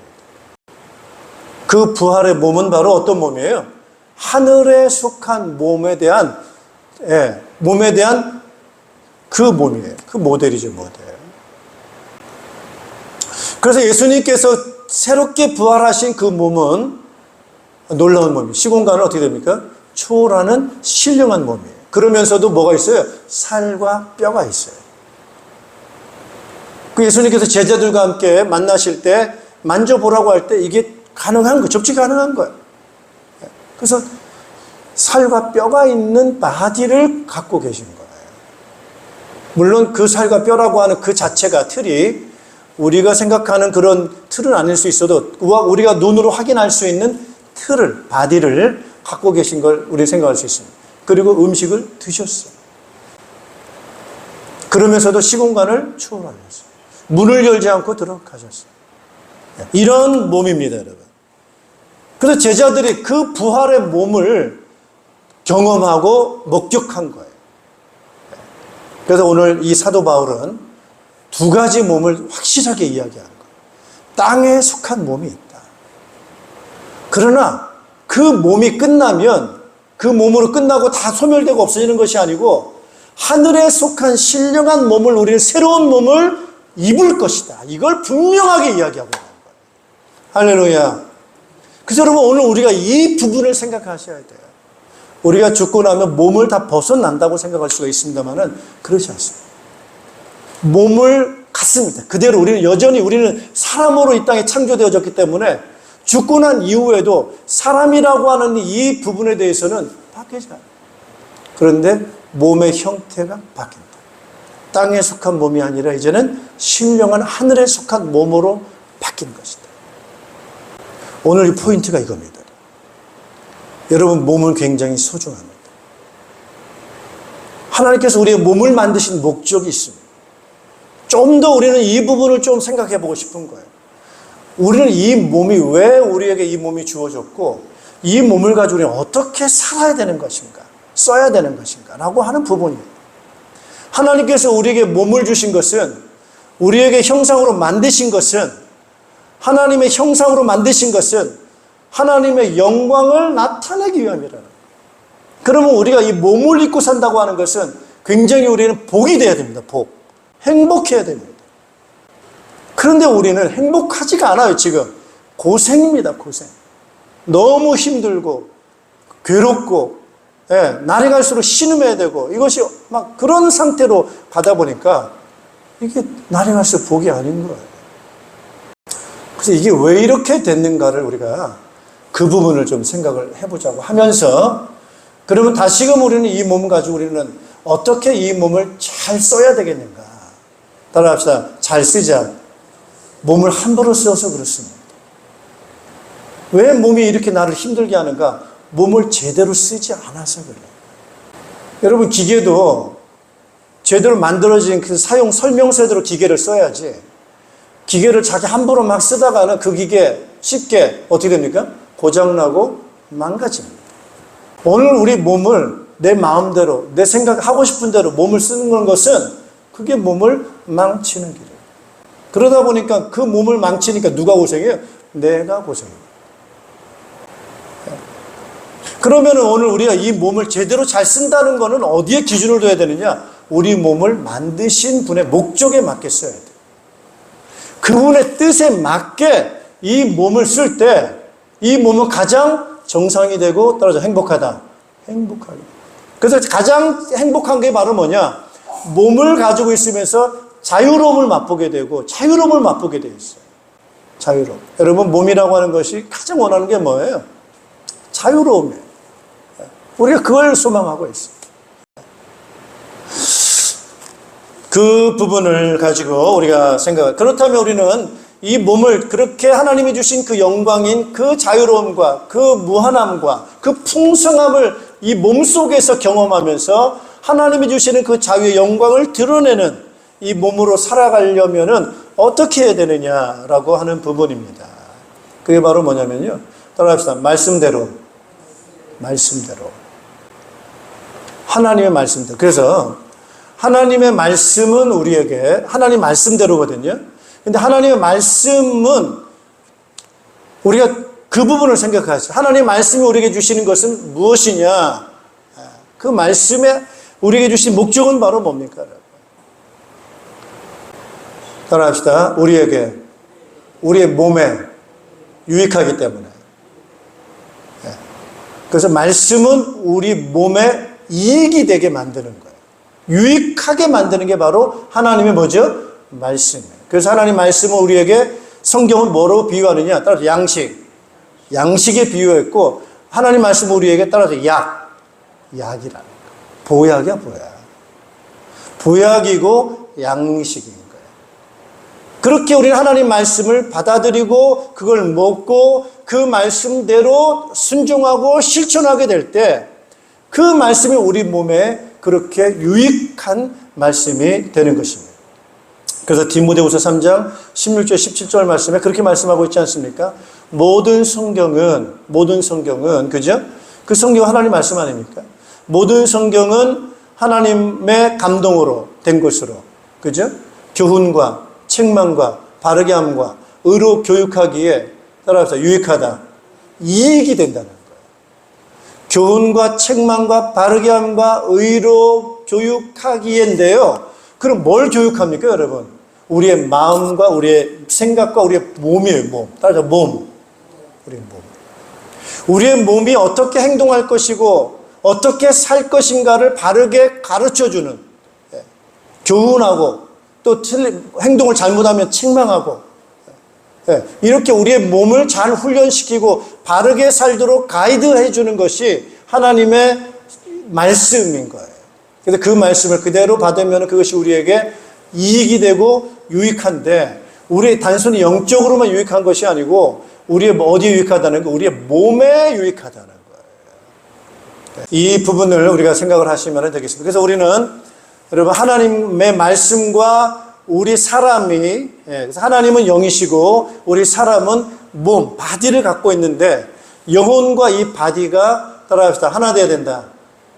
그 부활의 몸은 바로 어떤 몸이에요? 하늘에 속한 몸에 대한 그 몸이에요. 그 모델이죠, 모델. 그래서 예수님께서 새롭게 부활하신 그 몸은 놀라운 몸이에요. 시공간은 어떻게 됩니까? 초월하는 신령한 몸이에요. 그러면서도 뭐가 있어요? 살과 뼈가 있어요. 그 예수님께서 제자들과 함께 만나실 때 만져보라고 할 때 이게 가능한 거예요. 접촉이 가능한 거예요. 그래서 살과 뼈가 있는 바디를 갖고 계신 거예요. 물론 그 살과 뼈라고 하는 그 자체가 틀이 우리가 생각하는 그런 틀은 아닐 수 있어도 우리가 눈으로 확인할 수 있는 바디를 갖고 계신 걸 우리 생각할 수 있습니다. 그리고 음식을 드셨어요. 그러면서도 시공간을 초월하셨어요. 문을 열지 않고 들어가셨어요. 이런 몸입니다, 여러분. 그래서 제자들이 그 부활의 몸을 경험하고 목격한 거예요. 그래서 오늘 이 사도 바울은 두 가지 몸을 확실하게 이야기하는 거예요. 땅에 속한 몸이 있다. 그러나 그 몸이 끝나면 그 몸으로 끝나고 다 소멸되고 없어지는 것이 아니고 하늘에 속한 신령한 몸을 우리는 새로운 몸을 입을 것이다. 이걸 분명하게 이야기하고 있는 거예요. 할렐루야. 그래서 여러분 오늘 우리가 이 부분을 생각하셔야 돼요. 우리가 죽고 나면 몸을 다 벗어난다고 생각할 수가 있습니다만은 그렇지 않습니다. 몸을 갖습니다. 그대로 우리는 사람으로 이 땅에 창조되어졌기 때문에 죽고 난 이후에도 사람이라고 하는 이 부분에 대해서는 바뀌지 않아요. 그런데 몸의 형태가 바뀐다. 땅에 속한 몸이 아니라 이제는 신령한 하늘에 속한 몸으로 바뀐 것이다. 오늘 이 포인트가 이겁니다. 여러분 몸은 굉장히 소중합니다. 하나님께서 우리의 몸을 만드신 목적이 있습니다. 좀 더 우리는 이 부분을 좀 생각해 보고 싶은 거예요. 우리는 이 몸이 왜 우리에게 이 몸이 주어졌고 이 몸을 가지고 우리는 어떻게 살아야 되는 것인가, 써야 되는 것인가 라고 하는 부분이에요. 하나님께서 우리에게 몸을 주신 것은 우리에게 형상으로 만드신 것은 하나님의 형상으로 만드신 것은 하나님의 영광을 나타내기 위함이라는 거예요. 그러면 우리가 이 몸을 입고 산다고 하는 것은 굉장히 우리는 복이 돼야 됩니다. 복. 행복해야 됩니다. 그런데 우리는 행복하지가 않아요. 지금 고생입니다. 고생. 너무 힘들고 괴롭고 날이 갈수록 신음해야 되고 이것이 막 그런 상태로 가다 보니까 이게 날이 갈수록 복이 아닌 거예요. 그래서 이게 왜 이렇게 됐는가를 우리가 그 부분을 좀 생각을 해보자고 하면서, 그러면 다시금 우리는 이 몸 가지고 우리는 어떻게 이 몸을 잘 써야 되겠는가. 따라합시다. 잘 쓰자. 몸을 함부로 써서 그렇습니다. 왜 몸이 이렇게 나를 힘들게 하는가? 몸을 제대로 쓰지 않아서 그래요. 여러분, 기계도 제대로 만들어진 그 사용 설명서대로 기계를 써야지, 기계를 자기 함부로 막 쓰다가는 그 기계 쉽게 어떻게 됩니까? 고장나고 망가집니다. 오늘 우리 몸을 내 마음대로, 내 생각하고 싶은 대로 몸을 쓰는 것은 그게 몸을 망치는 길이에요. 그러다 보니까 그 몸을 망치니까 누가 고생해요? 내가 고생해요. 그러면 오늘 우리가 이 몸을 제대로 잘 쓴다는 것은 어디에 기준을 둬야 되느냐? 우리 몸을 만드신 분의 목적에 맞게 써야 돼요. 그분의 뜻에 맞게 이 몸을 쓸 때 이 몸은 가장 정상이 되고 따라서 행복하다. 행복하게. 그래서 가장 행복한 게 바로 뭐냐? 몸을 가지고 있으면서 자유로움을 맛보게 되고 자유로움을 맛보게 되어 있어요. 자유로움. 여러분, 몸이라고 하는 것이 가장 원하는 게 뭐예요? 자유로움이에요. 우리가 그걸 소망하고 있어요. 그 부분을 가지고 우리가 그렇다면 우리는 이 몸을 그렇게 하나님이 주신 그 영광인 그 자유로움과 그 무한함과 그 풍성함을 이 몸 속에서 경험하면서 하나님이 주시는 그 자유의 영광을 드러내는 이 몸으로 살아가려면은 어떻게 해야 되느냐라고 하는 부분입니다. 그게 바로 뭐냐면요. 따라합시다. 말씀대로. 하나님의 말씀대로. 그래서 하나님의 말씀은 우리에게 하나님 말씀대로거든요. 근데 하나님의 말씀은 우리가 그 부분을 생각하죠. 하나님의 말씀이 우리에게 주시는 것은 무엇이냐? 그 말씀에 우리에게 주신 목적은 바로 뭡니까? 따라합시다. 우리의 몸에 유익하기 때문에. 그래서 말씀은 우리 몸에 이익이 되게 만드는 거예요. 유익하게 만드는 게 바로 하나님의 뭐죠? 말씀이에요. 그래서 하나님 말씀은 우리에게 성경은 뭐로 비유하느냐? 따라서 양식에 비유했고, 하나님 말씀은 우리에게 따라서 약이라는 거예요. 보약이야, 보약. 보약이고 양식인 거예요. 그렇게 우리는 하나님 말씀을 받아들이고 그걸 먹고 그 말씀대로 순종하고 실천하게 될 때 그 말씀이 우리 몸에 그렇게 유익한 말씀이 되는 것입니다. 그래서 디모데후서 3장 16절 17절 말씀에 그렇게 말씀하고 있지 않습니까? 모든 성경은 그죠? 그 성경은 하나님 말씀 아닙니까? 모든 성경은 하나님의 감동으로 된 것으로, 그죠? 교훈과 책망과 바르게 함과 의로 교육하기에 따라서 유익하다. 이익이 된다는 거예요. 교훈과 책망과 바르게 함과 의로 교육하기인데요. 그럼 뭘 교육합니까, 여러분? 우리의 마음과 우리의 생각과 우리의 몸이에요, 몸. 따라서 몸. 우리의 몸. 우리의 몸이 어떻게 행동할 것이고 어떻게 살 것인가를 바르게 가르쳐주는, 교훈하고 또 행동을 잘못하면 책망하고, 이렇게 우리의 몸을 잘 훈련시키고 바르게 살도록 가이드해 주는 것이 하나님의 말씀인 거예요. 그래서 그 말씀을 그대로 받으면 그것이 우리에게 이익이 되고 유익한데, 우리 단순히 영적으로만 유익한 것이 아니고 우리의 어디에 유익하다는 거? 우리의 몸에 유익하다는 거예요. 이 부분을 우리가 생각을 하시면 되겠습니다. 그래서 우리는 여러분 하나님의 말씀과 우리 사람이, 그래서 하나님은 영이시고 우리 사람은 몸, 바디를 갖고 있는데 영혼과 이 바디가 따라합시다. 하나 되어야 된다.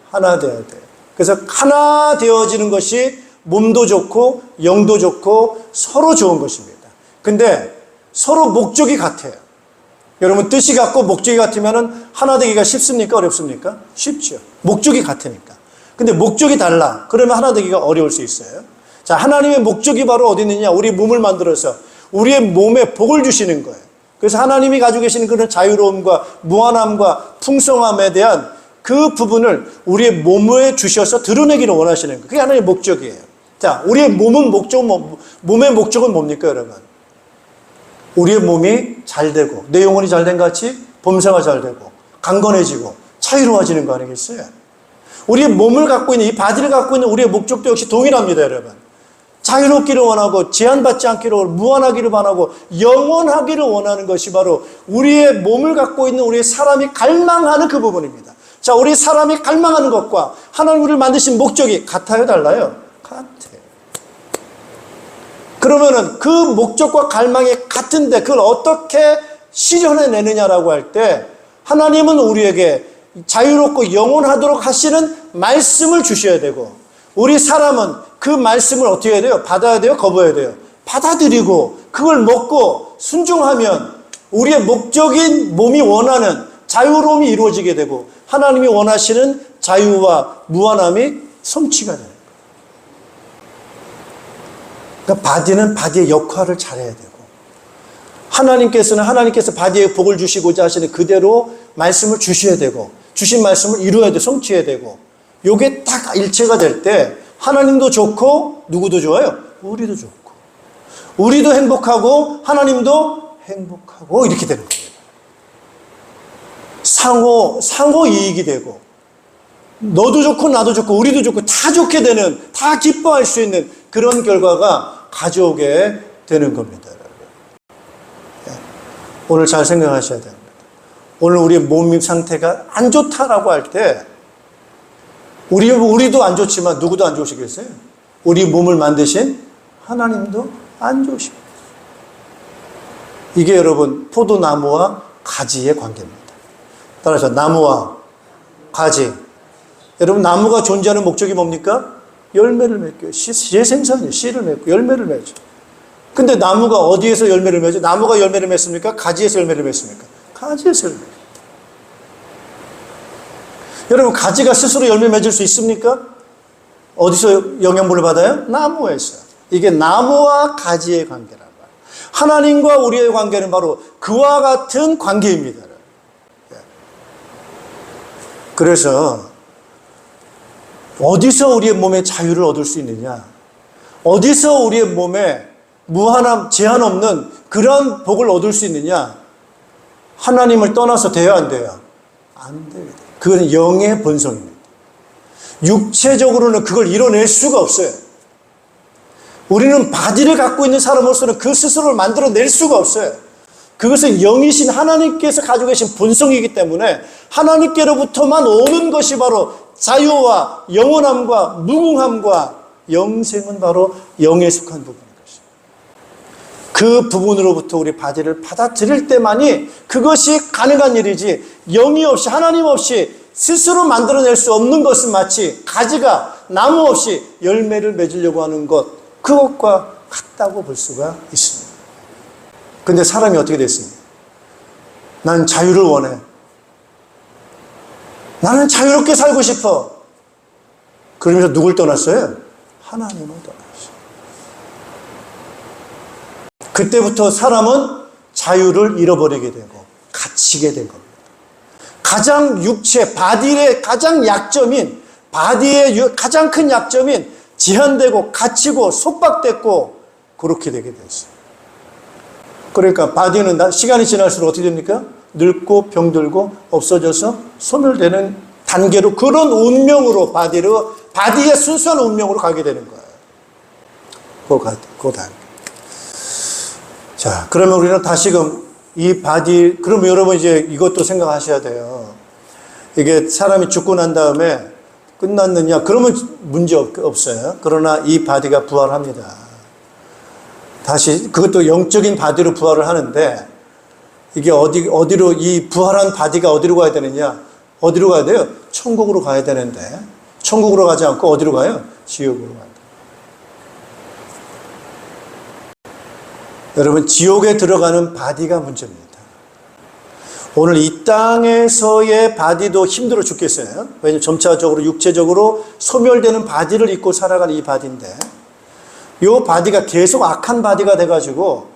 하나 되어야 돼. 그래서 하나 되어지는 것이 몸도 좋고 영도 좋고 서로 좋은 것입니다. 근데 서로 목적이 같아요. 여러분 뜻이 같고 목적이 같으면 하나 되기가 쉽습니까? 어렵습니까? 쉽죠. 목적이 같으니까. 근데 목적이 달라. 그러면 하나 되기가 어려울 수 있어요. 자, 하나님의 목적이 바로 어디 있느냐? 우리 몸을 만들어서 우리의 몸에 복을 주시는 거예요. 그래서 하나님이 가지고 계시는 그런 자유로움과 무한함과 풍성함에 대한 그 부분을 우리의 몸에 주셔서 드러내기를 원하시는 거예요. 그게 하나님의 목적이에요. 자, 우리의 몸의 목적은 뭡니까, 여러분? 우리의 몸이 잘 되고, 내 영혼이 잘 된 같이 범사가 잘 되고, 강건해지고, 자유로워지는 거 아니겠어요? 우리의 몸을 갖고 있는, 이 바디를 갖고 있는 우리의 목적도 역시 동일합니다, 여러분. 자유롭기를 원하고, 제한받지 않기를, 무한하기를 원하고, 영원하기를 원하는 것이 바로 우리의 몸을 갖고 있는 우리의 사람이 갈망하는 그 부분입니다. 자, 우리 사람이 갈망하는 것과 하나님 우리를 만드신 목적이 같아요, 달라요? 같아요. 그러면은 그 목적과 갈망이 같은데 그걸 어떻게 실현해내느냐라고 할 때 하나님은 우리에게 자유롭고 영원하도록 하시는 말씀을 주셔야 되고, 우리 사람은 그 말씀을 어떻게 해야 돼요? 받아야 돼요? 거부해야 돼요? 받아들이고 그걸 먹고 순종하면 우리의 목적인 몸이 원하는 자유로움이 이루어지게 되고 하나님이 원하시는 자유와 무한함이 성취가 되는 거예요. 그러니까 바디는 바디의 역할을 잘해야 되고, 하나님께서 바디에 복을 주시고자 하시는 그대로 말씀을 주셔야 되고, 주신 말씀을 이루어야 돼, 성취해야 되고, 요게 딱 일체가 될 때 하나님도 좋고 누구도 좋아요? 우리도 좋고, 우리도 행복하고 하나님도 행복하고 이렇게 되는 거예요. 상호 이익이 되고, 너도 좋고 나도 좋고 우리도 좋고 다 좋게 되는, 다 기뻐할 수 있는 그런 결과가 가져오게 되는 겁니다. 오늘 잘 생각하셔야 됩니다. 오늘 우리의 몸 상태가 안 좋다라고 할 때 우리도 안 좋지만 누구도 안 좋으시겠어요? 우리 몸을 만드신 하나님도 안 좋으십니다. 이게 여러분 포도나무와 가지의 관계입니다. 따라서 나무와 가지, 여러분 나무가 존재하는 목적이 뭡니까? 열매를 맺고요. 재생산이에요. 씨를 맺고 열매를 맺죠. 근데 나무가 어디에서 열매를 맺죠? 나무가 열매를 맺습니까? 가지에서 열매를 맺습니까? 가지에서 열매. 여러분 가지가 스스로 열매 맺을 수 있습니까? 어디서 영양분을 받아요? 나무에서. 이게 나무와 가지의 관계란 말이에요. 하나님과 우리의 관계는 바로 그와 같은 관계입니다. 그래서 어디서 우리의 몸에 자유를 얻을 수 있느냐? 어디서 우리의 몸에 무한함, 제한 없는 그런 복을 얻을 수 있느냐? 하나님을 떠나서 돼요, 안 돼요? 안 돼요. 그건 영의 본성입니다. 육체적으로는 그걸 이뤄낼 수가 없어요. 우리는 바디를 갖고 있는 사람으로서는 그 스스로를 만들어낼 수가 없어요. 그것은 영이신 하나님께서 가지고 계신 본성이기 때문에 하나님께로부터만 오는 것이 바로 자유와 영원함과 무궁함과 영생은 바로 영에 속한 부분인 것입니다. 그 부분으로부터 우리 바디를 받아들일 때만이 그것이 가능한 일이지, 영이 없이 하나님 없이 스스로 만들어낼 수 없는 것은 마치 가지가 나무 없이 열매를 맺으려고 하는 것, 그것과 같다고 볼 수가 있습니다. 근데 사람이 어떻게 됐습니까? 난 자유를 원해. 나는 자유롭게 살고 싶어. 그러면서 누굴 떠났어요? 하나님을 떠났어요. 그때부터 사람은 자유를 잃어버리게 되고 갇히게 된 겁니다. 가장 육체, 바디의 가장 약점인, 바디의 가장 큰 약점인 제한되고 갇히고 속박됐고 그렇게 되게 됐어요. 그러니까 바디는 시간이 지날수록 어떻게 됩니까? 늙고 병들고 없어져서 소멸되는 단계로, 그런 운명으로 바디의 순수한 운명으로 가게 되는 거예요. 그 단계. 자, 그러면 우리는 다시금 이 바디, 그럼 여러분 이제 이것도 생각하셔야 돼요. 이게 사람이 죽고 난 다음에 끝났느냐? 그러면 문제 없어요. 그러나 이 바디가 부활합니다. 다시 그것도 영적인 바디로 부활을 하는데, 이게 어디로, 이 부활한 바디가 어디로 가야 되느냐? 어디로 가야 돼요? 천국으로 가야 되는데, 천국으로 가지 않고 어디로 가요? 지옥으로 가요. 여러분, 지옥에 들어가는 바디가 문제입니다. 오늘 이 땅에서의 바디도 힘들어 죽겠어요. 왜냐하면 점차적으로 육체적으로 소멸되는 바디를 입고 살아가는 이 바디인데, 이 바디가 계속 악한 바디가 돼가지고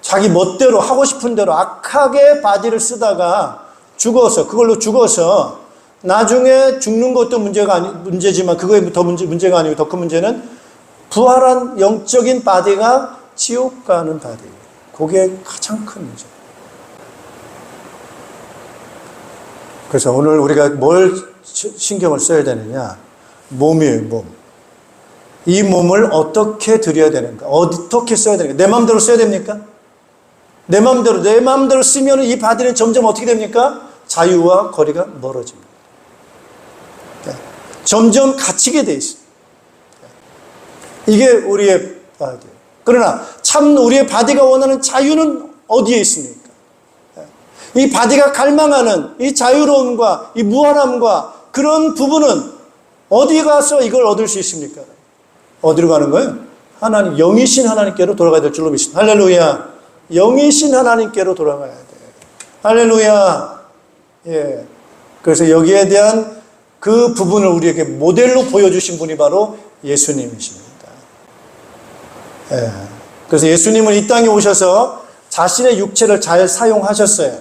자기 멋대로 하고 싶은 대로 악하게 바디를 쓰다가 그걸로 죽어서 나중에 죽는 것도 문제지만 그거에 더 문제가 아니고 더 큰 문제는 부활한 영적인 바디가 지옥 가는 바디. 그게 가장 큰 문제. 그래서 오늘 우리가 뭘 신경을 써야 되느냐? 몸이에요, 몸. 이 몸을 어떻게 드려야 되는가? 어떻게 써야 되는가? 내 마음대로 써야 됩니까? 내 마음대로 쓰면 이 바디는 점점 어떻게 됩니까? 자유와 거리가 멀어집니다. 점점 갇히게 돼 있어요. 이게 우리의 바디. 그러나 참 우리의 바디가 원하는 자유는 어디에 있습니까? 이 바디가 갈망하는 이 자유로움과 이 무한함과 그런 부분은 어디 가서 이걸 얻을 수 있습니까? 어디로 가는 거예요? 하나님, 영이신 하나님께로 돌아가야 될 줄로 믿습니다. 할렐루야. 영이신 하나님께로 돌아가야 돼. 할렐루야. 예. 그래서 여기에 대한 그 부분을 우리에게 모델로 보여주신 분이 바로 예수님이십니다. 예. 그래서 예수님은 이 땅에 오셔서 자신의 육체를 잘 사용하셨어요.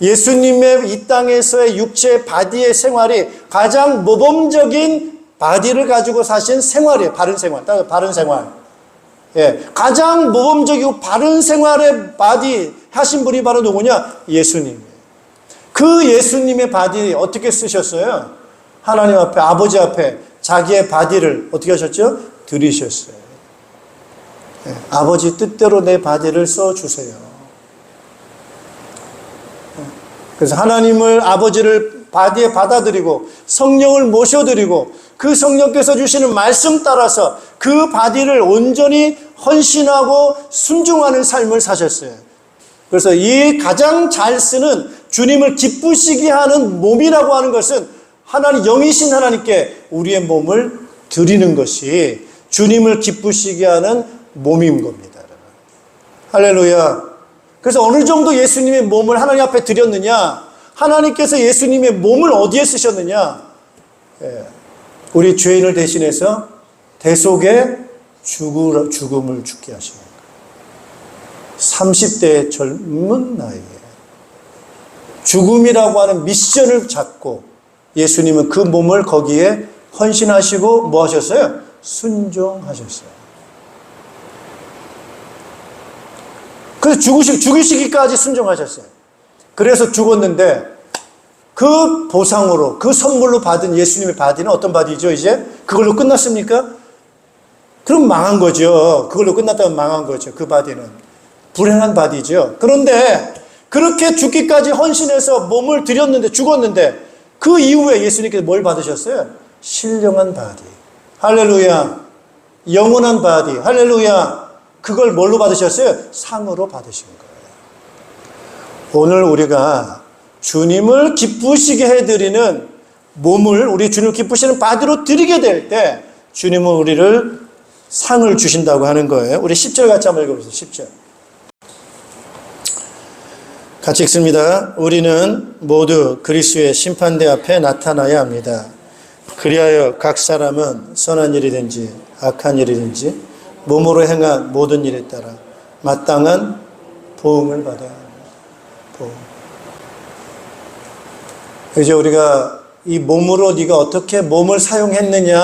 예수님의 이 땅에서의 육체 바디의 생활이 가장 모범적인 바디를 가지고 사신 생활이에요. 바른 생활. 바른 생활. 예. 가장 모범적이고 바른 생활의 바디 하신 분이 바로 누구냐? 예수님이에요. 그 예수님의 바디 어떻게 쓰셨어요? 하나님 앞에, 아버지 앞에 자기의 바디를 어떻게 하셨죠? 드리셨어요. 예. 아버지 뜻대로 내 바디를 써주세요. 그래서 하나님을, 아버지를 바디에 받아들이고 성령을 모셔드리고 그 성령께서 주시는 말씀 따라서 그 바디를 온전히 헌신하고 순종하는 삶을 사셨어요. 그래서 이 가장 잘 쓰는 주님을 기쁘시게 하는 몸이라고 하는 것은 하나님, 영이신 하나님께 우리의 몸을 드리는 것이 주님을 기쁘시게 하는 몸인 겁니다. 할렐루야. 그래서 어느 정도 예수님의 몸을 하나님 앞에 드렸느냐? 하나님께서 예수님의 몸을 어디에 쓰셨느냐? 예. 우리 죄인을 대신해서 대속의 죽음을 죽게 하신 거예요. 30대의 젊은 나이에 죽음이라고 하는 미션을 잡고 예수님은 그 몸을 거기에 헌신하시고 뭐 하셨어요? 순종하셨어요. 그래서 죽으시기까지 순종하셨어요. 그래서 죽었는데 그 보상으로, 그 선물로 받은 예수님의 바디는 어떤 바디죠, 이제? 그걸로 끝났습니까? 그럼 망한 거죠. 그걸로 끝났다면 망한 거죠, 그 바디는. 불행한 바디죠. 그런데 그렇게 죽기까지 헌신해서 몸을 드렸는데, 죽었는데, 그 이후에 예수님께서 뭘 받으셨어요? 신령한 바디. 할렐루야. 영원한 바디. 할렐루야. 그걸 뭘로 받으셨어요? 상으로 받으신 거예요. 오늘 우리가 주님을 기쁘시게 해드리는 몸을 우리 주님을 기쁘시는 바디로 드리게 될 때 주님은 우리를 상을 주신다고 하는 거예요. 우리 10절 같이 한번 읽어보세요. 10절. 같이 읽습니다. 우리는 모두 그리스도의 심판대 앞에 나타나야 합니다. 그리하여 각 사람은 선한 일이든지 악한 일이든지 몸으로 행한 모든 일에 따라 마땅한 보응을 받아야 합니다. 보응. 이제 우리가 이 몸으로 네가 어떻게 몸을 사용했느냐에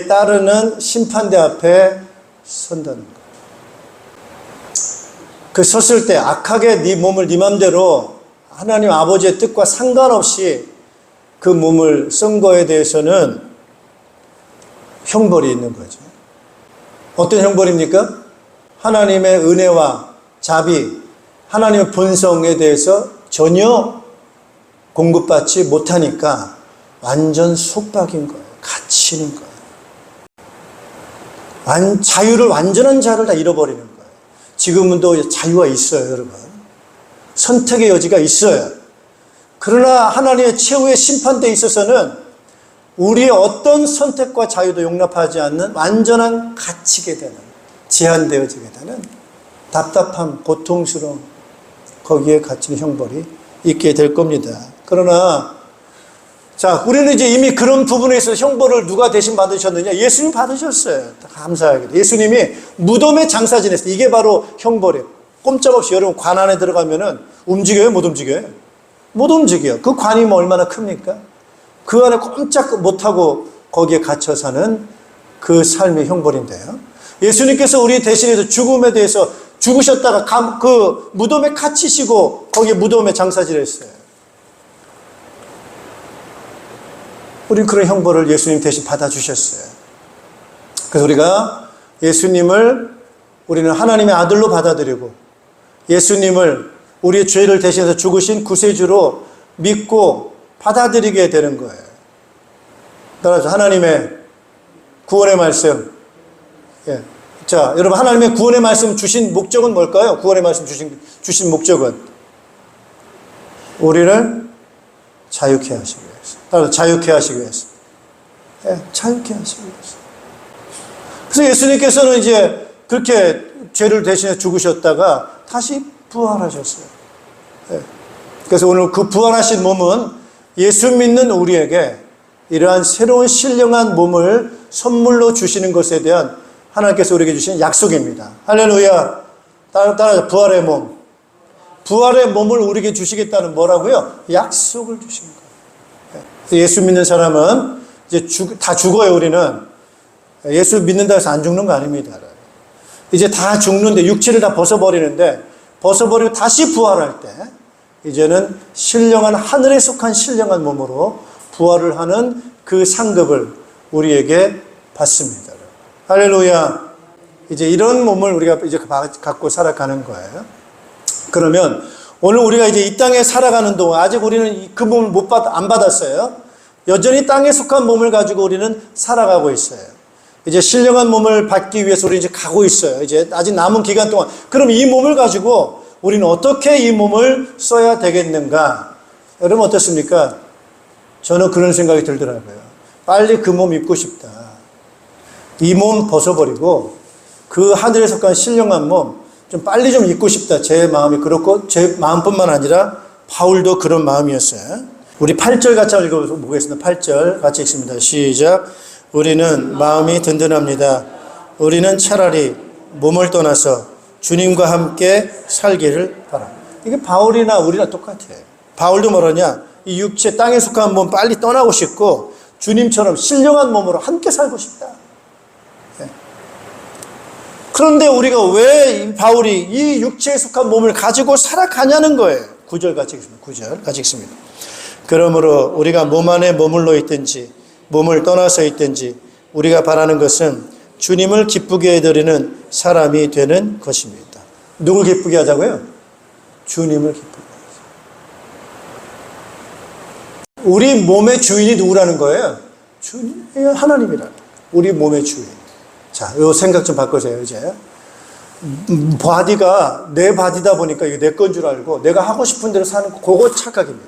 따르는 심판대 앞에 선다는 거예요. 그 섰을 때 악하게 네 몸을 네 맘대로 하나님 아버지의 뜻과 상관없이 그 몸을 쓴 거에 대해서는 형벌이 있는 거죠. 어떤 형벌입니까? 하나님의 은혜와 자비, 하나님의 본성에 대해서 전혀 공급받지 못하니까 완전 속박인 거예요. 갇히는 거예요. 자유를, 완전한 자유를 다 잃어버리는 거예요. 지금은 또 자유가 있어요, 여러분. 선택의 여지가 있어요. 그러나 하나님의 최후의 심판대에 있어서는 우리의 어떤 선택과 자유도 용납하지 않는 완전한 갇히게 되는, 제한되어지게 되는 답답함, 고통스러움, 거기에 갇히는 형벌이 있게 될 겁니다. 그러나 자, 우리는 이제 이미 그런 부분에 있어서 형벌을 누가 대신 받으셨느냐? 예수님 받으셨어요. 감사하게도. 예수님이 무덤에 장사 지냈어요. 이게 바로 형벌이에요. 꼼짝없이 여러분 관 안에 들어가면은 움직여요? 못 움직여요? 못 움직여. 그 관이 뭐 얼마나 큽니까? 그 안에 꼼짝 못하고 거기에 갇혀 사는 그 삶의 형벌인데요. 예수님께서 우리 대신해서 죽음에 대해서 죽으셨다가 그 무덤에 갇히시고 거기에 무덤에 장사질했어요. 우리는 그런 형벌을 예수님 대신 받아주셨어요. 그래서 우리가 예수님을 우리는 하나님의 아들로 받아들이고 예수님을 우리의 죄를 대신해서 죽으신 구세주로 믿고 받아들이게 되는 거예요. 따라서 하나님의 구원의 말씀. 예. 자, 여러분, 하나님의 구원의 말씀 주신 목적은 뭘까요? 구원의 말씀 주신 목적은 우리를 자유케 하시기 위해서. 따라서 자유케 하시기 위해서. 예, 자유케 하시기 위해서. 그래서 예수님께서는 이제 그렇게 죄를 대신해 죽으셨다가 다시 부활하셨어요. 예. 그래서 오늘 그 부활하신 몸은 예수 믿는 우리에게 이러한 새로운 신령한 몸을 선물로 주시는 것에 대한 하나님께서 우리에게 주신 약속입니다. 할렐루야. 따라서 부활의 몸. 부활의 몸을 우리에게 주시겠다는 뭐라고요? 약속을 주신 거예요. 예수 믿는 사람은 이제 다 죽어요, 우리는. 예수 믿는다고 해서 안 죽는 거 아닙니다. 이제 다 죽는데, 육체를 다 벗어버리는데, 벗어버리고 다시 부활할 때, 이제는 신령한, 하늘에 속한 신령한 몸으로 부활을 하는 그 상급을 우리에게 받습니다. 할렐루야. 이제 이런 몸을 우리가 이제 갖고 살아가는 거예요. 그러면 오늘 우리가 이제 이 땅에 살아가는 동안 아직 우리는 그 몸을 안 받았어요. 여전히 땅에 속한 몸을 가지고 우리는 살아가고 있어요. 이제 신령한 몸을 받기 위해서 우리 이제 가고 있어요. 이제 아직 남은 기간 동안. 그럼 이 몸을 가지고 우리는 어떻게 이 몸을 써야 되겠는가? 여러분 어떻습니까? 저는 그런 생각이 들더라고요. 빨리 그 몸 입고 싶다. 이 몸 벗어버리고 그 하늘에 속한 신령한 몸 좀 빨리 좀 입고 싶다. 제 마음이 그렇고 제 마음뿐만 아니라 바울도 그런 마음이었어요. 우리 8절 같이 읽어보겠습니다. 8절 같이 읽습니다. 시작. 우리는 마음이 든든합니다. 우리는 차라리 몸을 떠나서 주님과 함께 살기를 바랍니다. 이게 바울이나 우리나 똑같아요. 바울도 뭐라냐? 이 육체 땅에 속한 몸 빨리 떠나고 싶고 주님처럼 신령한 몸으로 함께 살고 싶다. 그런데 우리가 왜 바울이 이 육체에 속한 몸을 가지고 살아가냐는 거예요. 9절 같이 읽습니다. 9절 같이 읽습니다. 그러므로 우리가 몸 안에 머물러 있든지 몸을 떠나서 있든지 우리가 바라는 것은 주님을 기쁘게 해드리는 사람이 되는 것입니다. 누굴 기쁘게 하자고요? 주님을 기쁘게 하자. 우리 몸의 주인이 누구라는 거예요? 주님, 하나님이라는 거예요. 우리 몸의 주인. 자, 요 생각 좀 바꾸세요, 이제. 바디가 내 바디다 보니까 이게 내 건 줄 알고 내가 하고 싶은 대로 사는 거, 그거 착각입니다.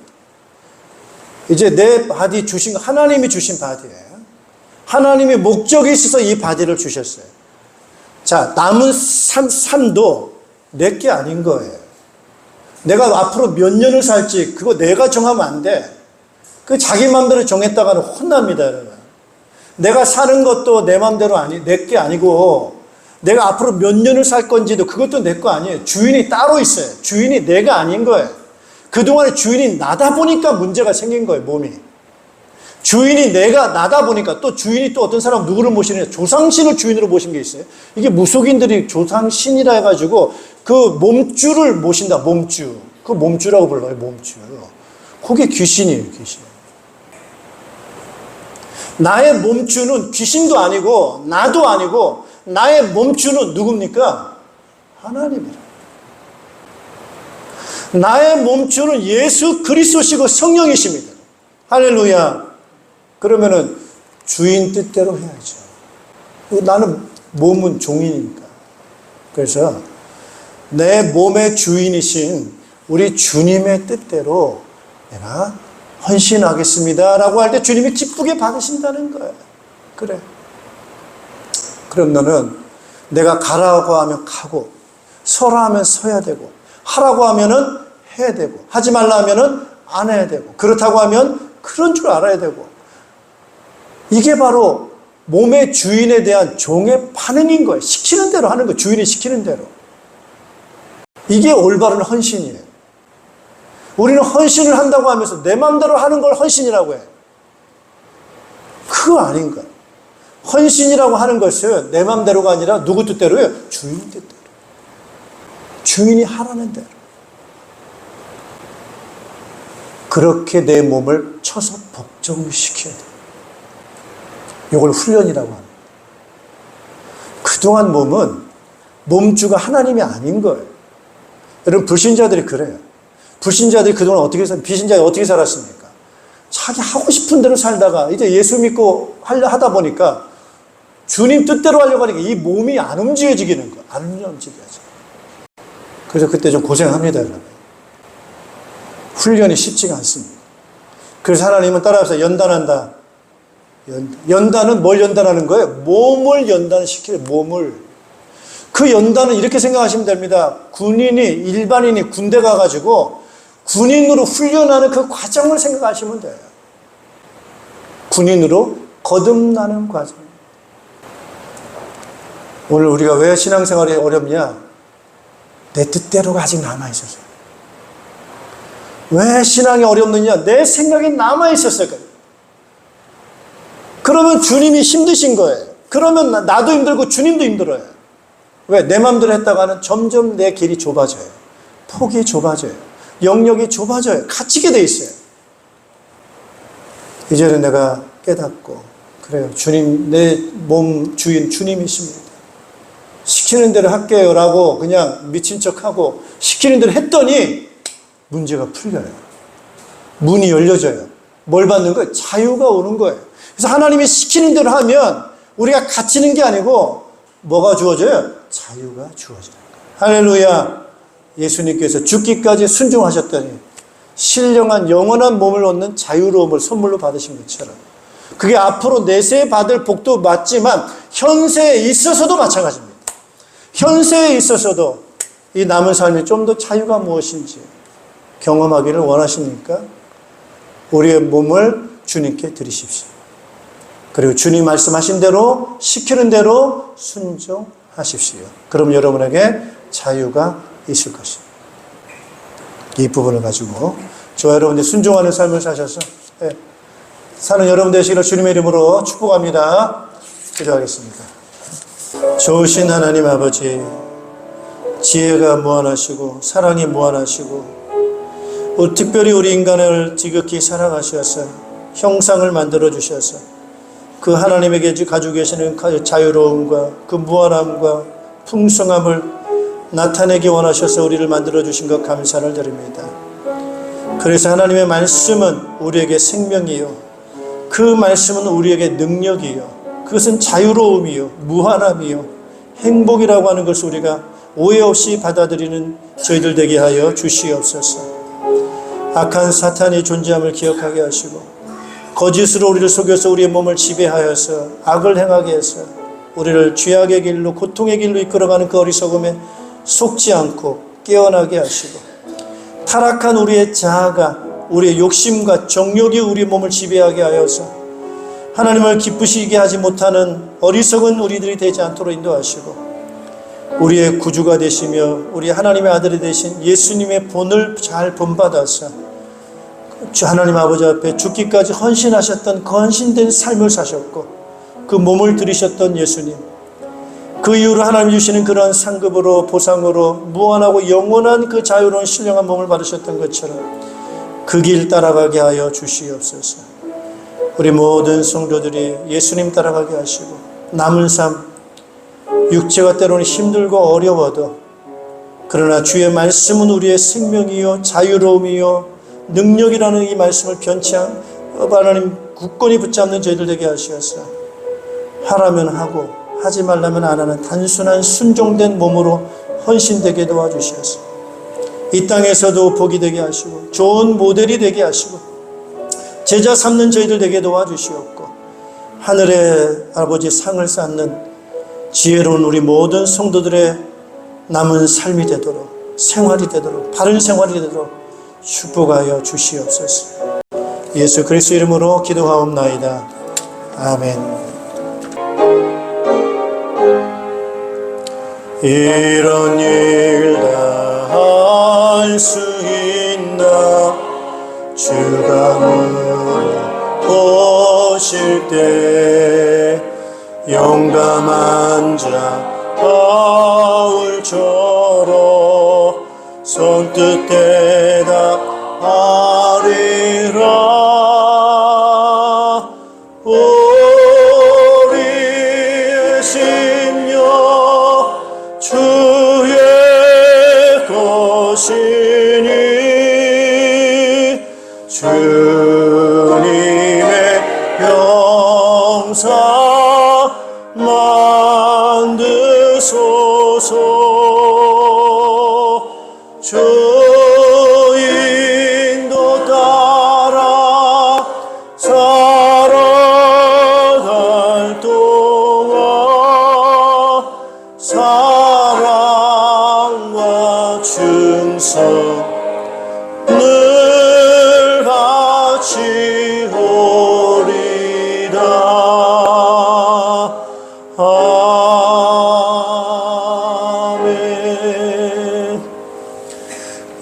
이제 내 바디 주신 거 하나님이 주신 바디예요. 하나님이 목적이 있어서 이 바디를 주셨어요. 자, 남은 삶도 내 게 아닌 거예요. 내가 앞으로 몇 년을 살지 그거 내가 정하면 안 돼. 그 자기 마음대로 정했다가는 혼납니다, 여러분. 내가 사는 것도 내 마음대로 내 게 아니고 내가 앞으로 몇 년을 살 건지도 그것도 내 거 아니에요. 주인이 따로 있어요. 주인이 내가 아닌 거예요. 그동안에 주인이 나다 보니까 문제가 생긴 거예요, 몸이. 주인이 내가 나다 보니까 또 주인이 또 어떤 사람 누구를 모시느냐. 조상신을 주인으로 모신 게 있어요. 이게 무속인들이 조상신이라 해가지고 그 몸주를 모신다, 몸주. 그 몸주라고 불러요, 몸주. 그게 귀신이에요, 귀신. 나의 몸주는 귀신도 아니고 나도 아니고 나의 몸주는 누굽니까? 하나님이라. 나의 몸주는 예수 그리스도시고 성령이십니다. 할렐루야. 그러면은 주인 뜻대로 해야죠. 나는 몸은 종이니까. 그래서 내 몸의 주인이신 우리 주님의 뜻대로 내가 헌신하겠습니다 라고 할 때 주님이 기쁘게 받으신다는 거예요. 그래. 그럼 너는 내가 가라고 하면 가고 서라 하면 서야 되고 하라고 하면은 해야 되고 하지 말라 하면은 안 해야 되고 그렇다고 하면 그런 줄 알아야 되고 이게 바로 몸의 주인에 대한 종의 반응인 거예요. 시키는 대로 하는 거예요. 주인이 시키는 대로. 이게 올바른 헌신이에요. 우리는 헌신을 한다고 하면서 내 마음대로 하는 걸 헌신이라고 해. 그거 아닌 거야. 헌신이라고 하는 것은 내 마음대로가 아니라 누구 뜻대로요? 주인 뜻대로. 주인이 하라는 대로. 그렇게 내 몸을 쳐서 복종을 시켜야 돼. 이걸 훈련이라고 합니다. 그동안 몸은 몸주가 하나님이 아닌 거예요. 여러분, 불신자들이 그래요. 불신자들이 그동안 비신자들이 어떻게 살았습니까? 자기 하고 싶은 대로 살다가 이제 예수 믿고 하다 보니까 주님 뜻대로 하려고 하니까 이 몸이 안 움직여지기는 거예요. 안 움직여져. 그래서 그때 좀 고생합니다, 여러분. 훈련이 쉽지가 않습니다. 그래서 하나님은 따라서 연단한다. 연단은 뭘 연단하는 거예요? 몸을 연단시켜요, 몸을. 그 연단은 이렇게 생각하시면 됩니다. 일반인이 군대 가가지고 군인으로 훈련하는 그 과정을 생각하시면 돼요. 군인으로 거듭나는 과정. 오늘 우리가 왜 신앙생활이 어렵냐? 내 뜻대로가 아직 남아있었어요. 왜 신앙이 어렵느냐? 내 생각이 남아있었어요. 그러면 주님이 힘드신 거예요. 그러면 나도 힘들고 주님도 힘들어요. 왜? 내 마음대로 했다가는 점점 내 길이 좁아져요. 폭이 좁아져요. 영역이 좁아져요. 갇히게 돼 있어요. 이제는 내가 깨닫고, 그래요. 주님, 내 몸 주인 주님이십니다. 시키는 대로 할게요 라고 그냥 미친 척하고 시키는 대로 했더니 문제가 풀려요. 문이 열려져요. 뭘 받는 거예요? 자유가 오는 거예요. 그래서 하나님이 시키는 대로 하면 우리가 갇히는 게 아니고 뭐가 주어져요? 자유가 주어져요. 할렐루야. 예수님께서 죽기까지 순종하셨더니 신령한 영원한 몸을 얻는 자유로움을 선물로 받으신 것처럼, 그게 앞으로 내세에 받을 복도 맞지만 현세에 있어서도 마찬가지입니다. 현세에 있어서도 이 남은 삶이 좀 더 자유가 무엇인지 경험하기를 원하십니까? 우리의 몸을 주님께 드리십시오. 그리고 주님 말씀하신 대로, 시키는 대로 순종하십시오. 그럼 여러분에게 자유가 있을 것입니다. 이 부분을 가지고 저와 여러분들이 순종하는 삶을 사셔서 사는 여러분 되시기를 주님의 이름으로 축복합니다. 기도하겠습니다. 좋으신 하나님 아버지, 지혜가 무한하시고 사랑이 무한하시고 특별히 우리 인간을 지극히 사랑하셔서 형상을 만들어 주셔서 그 하나님에게 가지고 계시는 자유로움과 그 무한함과 풍성함을 나타내기 원하셔서 우리를 만들어 주신 것 감사를 드립니다. 그래서 하나님의 말씀은 우리에게 생명이요, 그 말씀은 우리에게 능력이요, 그것은 자유로움이요, 무한함이요, 행복이라고 하는 것을 우리가 오해 없이 받아들이는 저희들 되게 하여 주시옵소서. 악한 사탄의 존재함을 기억하게 하시고 거짓으로 우리를 속여서 우리의 몸을 지배하여서 악을 행하게 해서 우리를 죄악의 길로, 고통의 길로 이끌어가는 그 어리석음에 속지 않고 깨어나게 하시고, 타락한 우리의 자아가, 우리의 욕심과 정욕이 우리의 몸을 지배하게 하여서 하나님을 기쁘시게 하지 못하는 어리석은 우리들이 되지 않도록 인도하시고, 우리의 구주가 되시며 우리 하나님의 아들이 되신 예수님의 본을 잘 본받아서 하나님 아버지 앞에 죽기까지 헌신하셨던 그 헌신된 삶을 사셨고 그 몸을 들이셨던 예수님, 그 이후로 하나님 주시는 그런 상급으로, 보상으로 무한하고 영원한 그 자유로운 신령한 몸을 받으셨던 것처럼 그 길 따라가게 하여 주시옵소서. 우리 모든 성도들이 예수님 따라가게 하시고 남은 삶, 육체가 때로는 힘들고 어려워도 그러나 주의 말씀은 우리의 생명이요 자유로움이요 능력이라는 이 말씀을 변치 하나님 굳건히 붙잡는 저희들 되게 하시어서 하라면 하고 하지 말라면 안 하는 단순한 순종된 몸으로 헌신되게 도와주시어서 이 땅에서도 복이 되게 하시고 좋은 모델이 되게 하시고 제자 삼는 저희들 되게 도와주시옵고 하늘의 아버지 상을 쌓는 지혜로운 우리 모든 성도들의 남은 삶이 되도록, 생활이 되도록, 바른 생활이 되도록 축복하여 주시옵소서. 예수 그리스도 이름으로 기도하옵나이다. 아멘. 이런 일 다 할 수 있나? 주가 물어오실 때 용감한 자 바울처럼 손뜻 대답하리라. 우리의 심령 주의 것이니 주님의 병사 만드소서. 주 인도 따라 살아갈 동안 사랑과 충성 늘 같이 오리다. 아멘.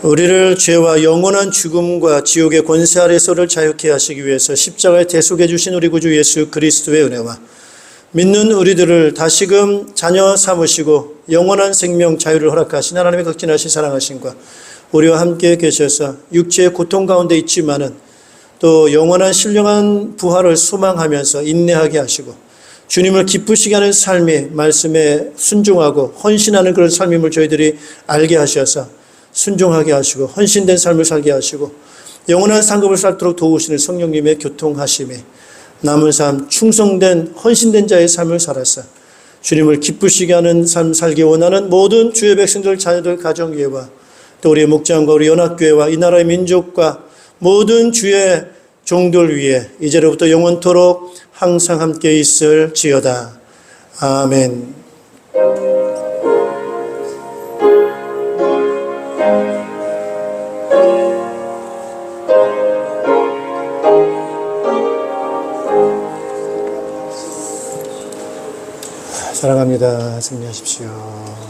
우리를 죄와 영원한 죽음과 지옥의 권세 아래서를 자유케 하시기 위해서 십자가에 대속해 주신 우리 구주 예수 그리스도의 은혜와 믿는 우리들을 다시금 자녀 삼으시고 영원한 생명 자유를 허락하신 하나님의 극진하신 사랑하심과 우리와 함께 계셔서 육체의 고통 가운데 있지만은 또 영원한 신령한 부활을 소망하면서 인내하게 하시고 주님을 기쁘시게 하는 삶이 말씀에 순종하고 헌신하는 그런 삶임을 저희들이 알게 하셔서 순종하게 하시고 헌신된 삶을 살게 하시고 영원한 상급을 살도록 도우시는 성령님의 교통하심이 남은 삶 충성된 헌신된 자의 삶을 살아서 주님을 기쁘시게 하는 삶 살기 원하는 모든 주의 백성들 자녀들 가정교회와 또 우리의 목장과 우리 연합교회와 이 나라의 민족과 모든 주의 종들 위에 이제로부터 영원토록 항상 함께 있을지어다. 아멘. 사랑합니다. 승리하십시오.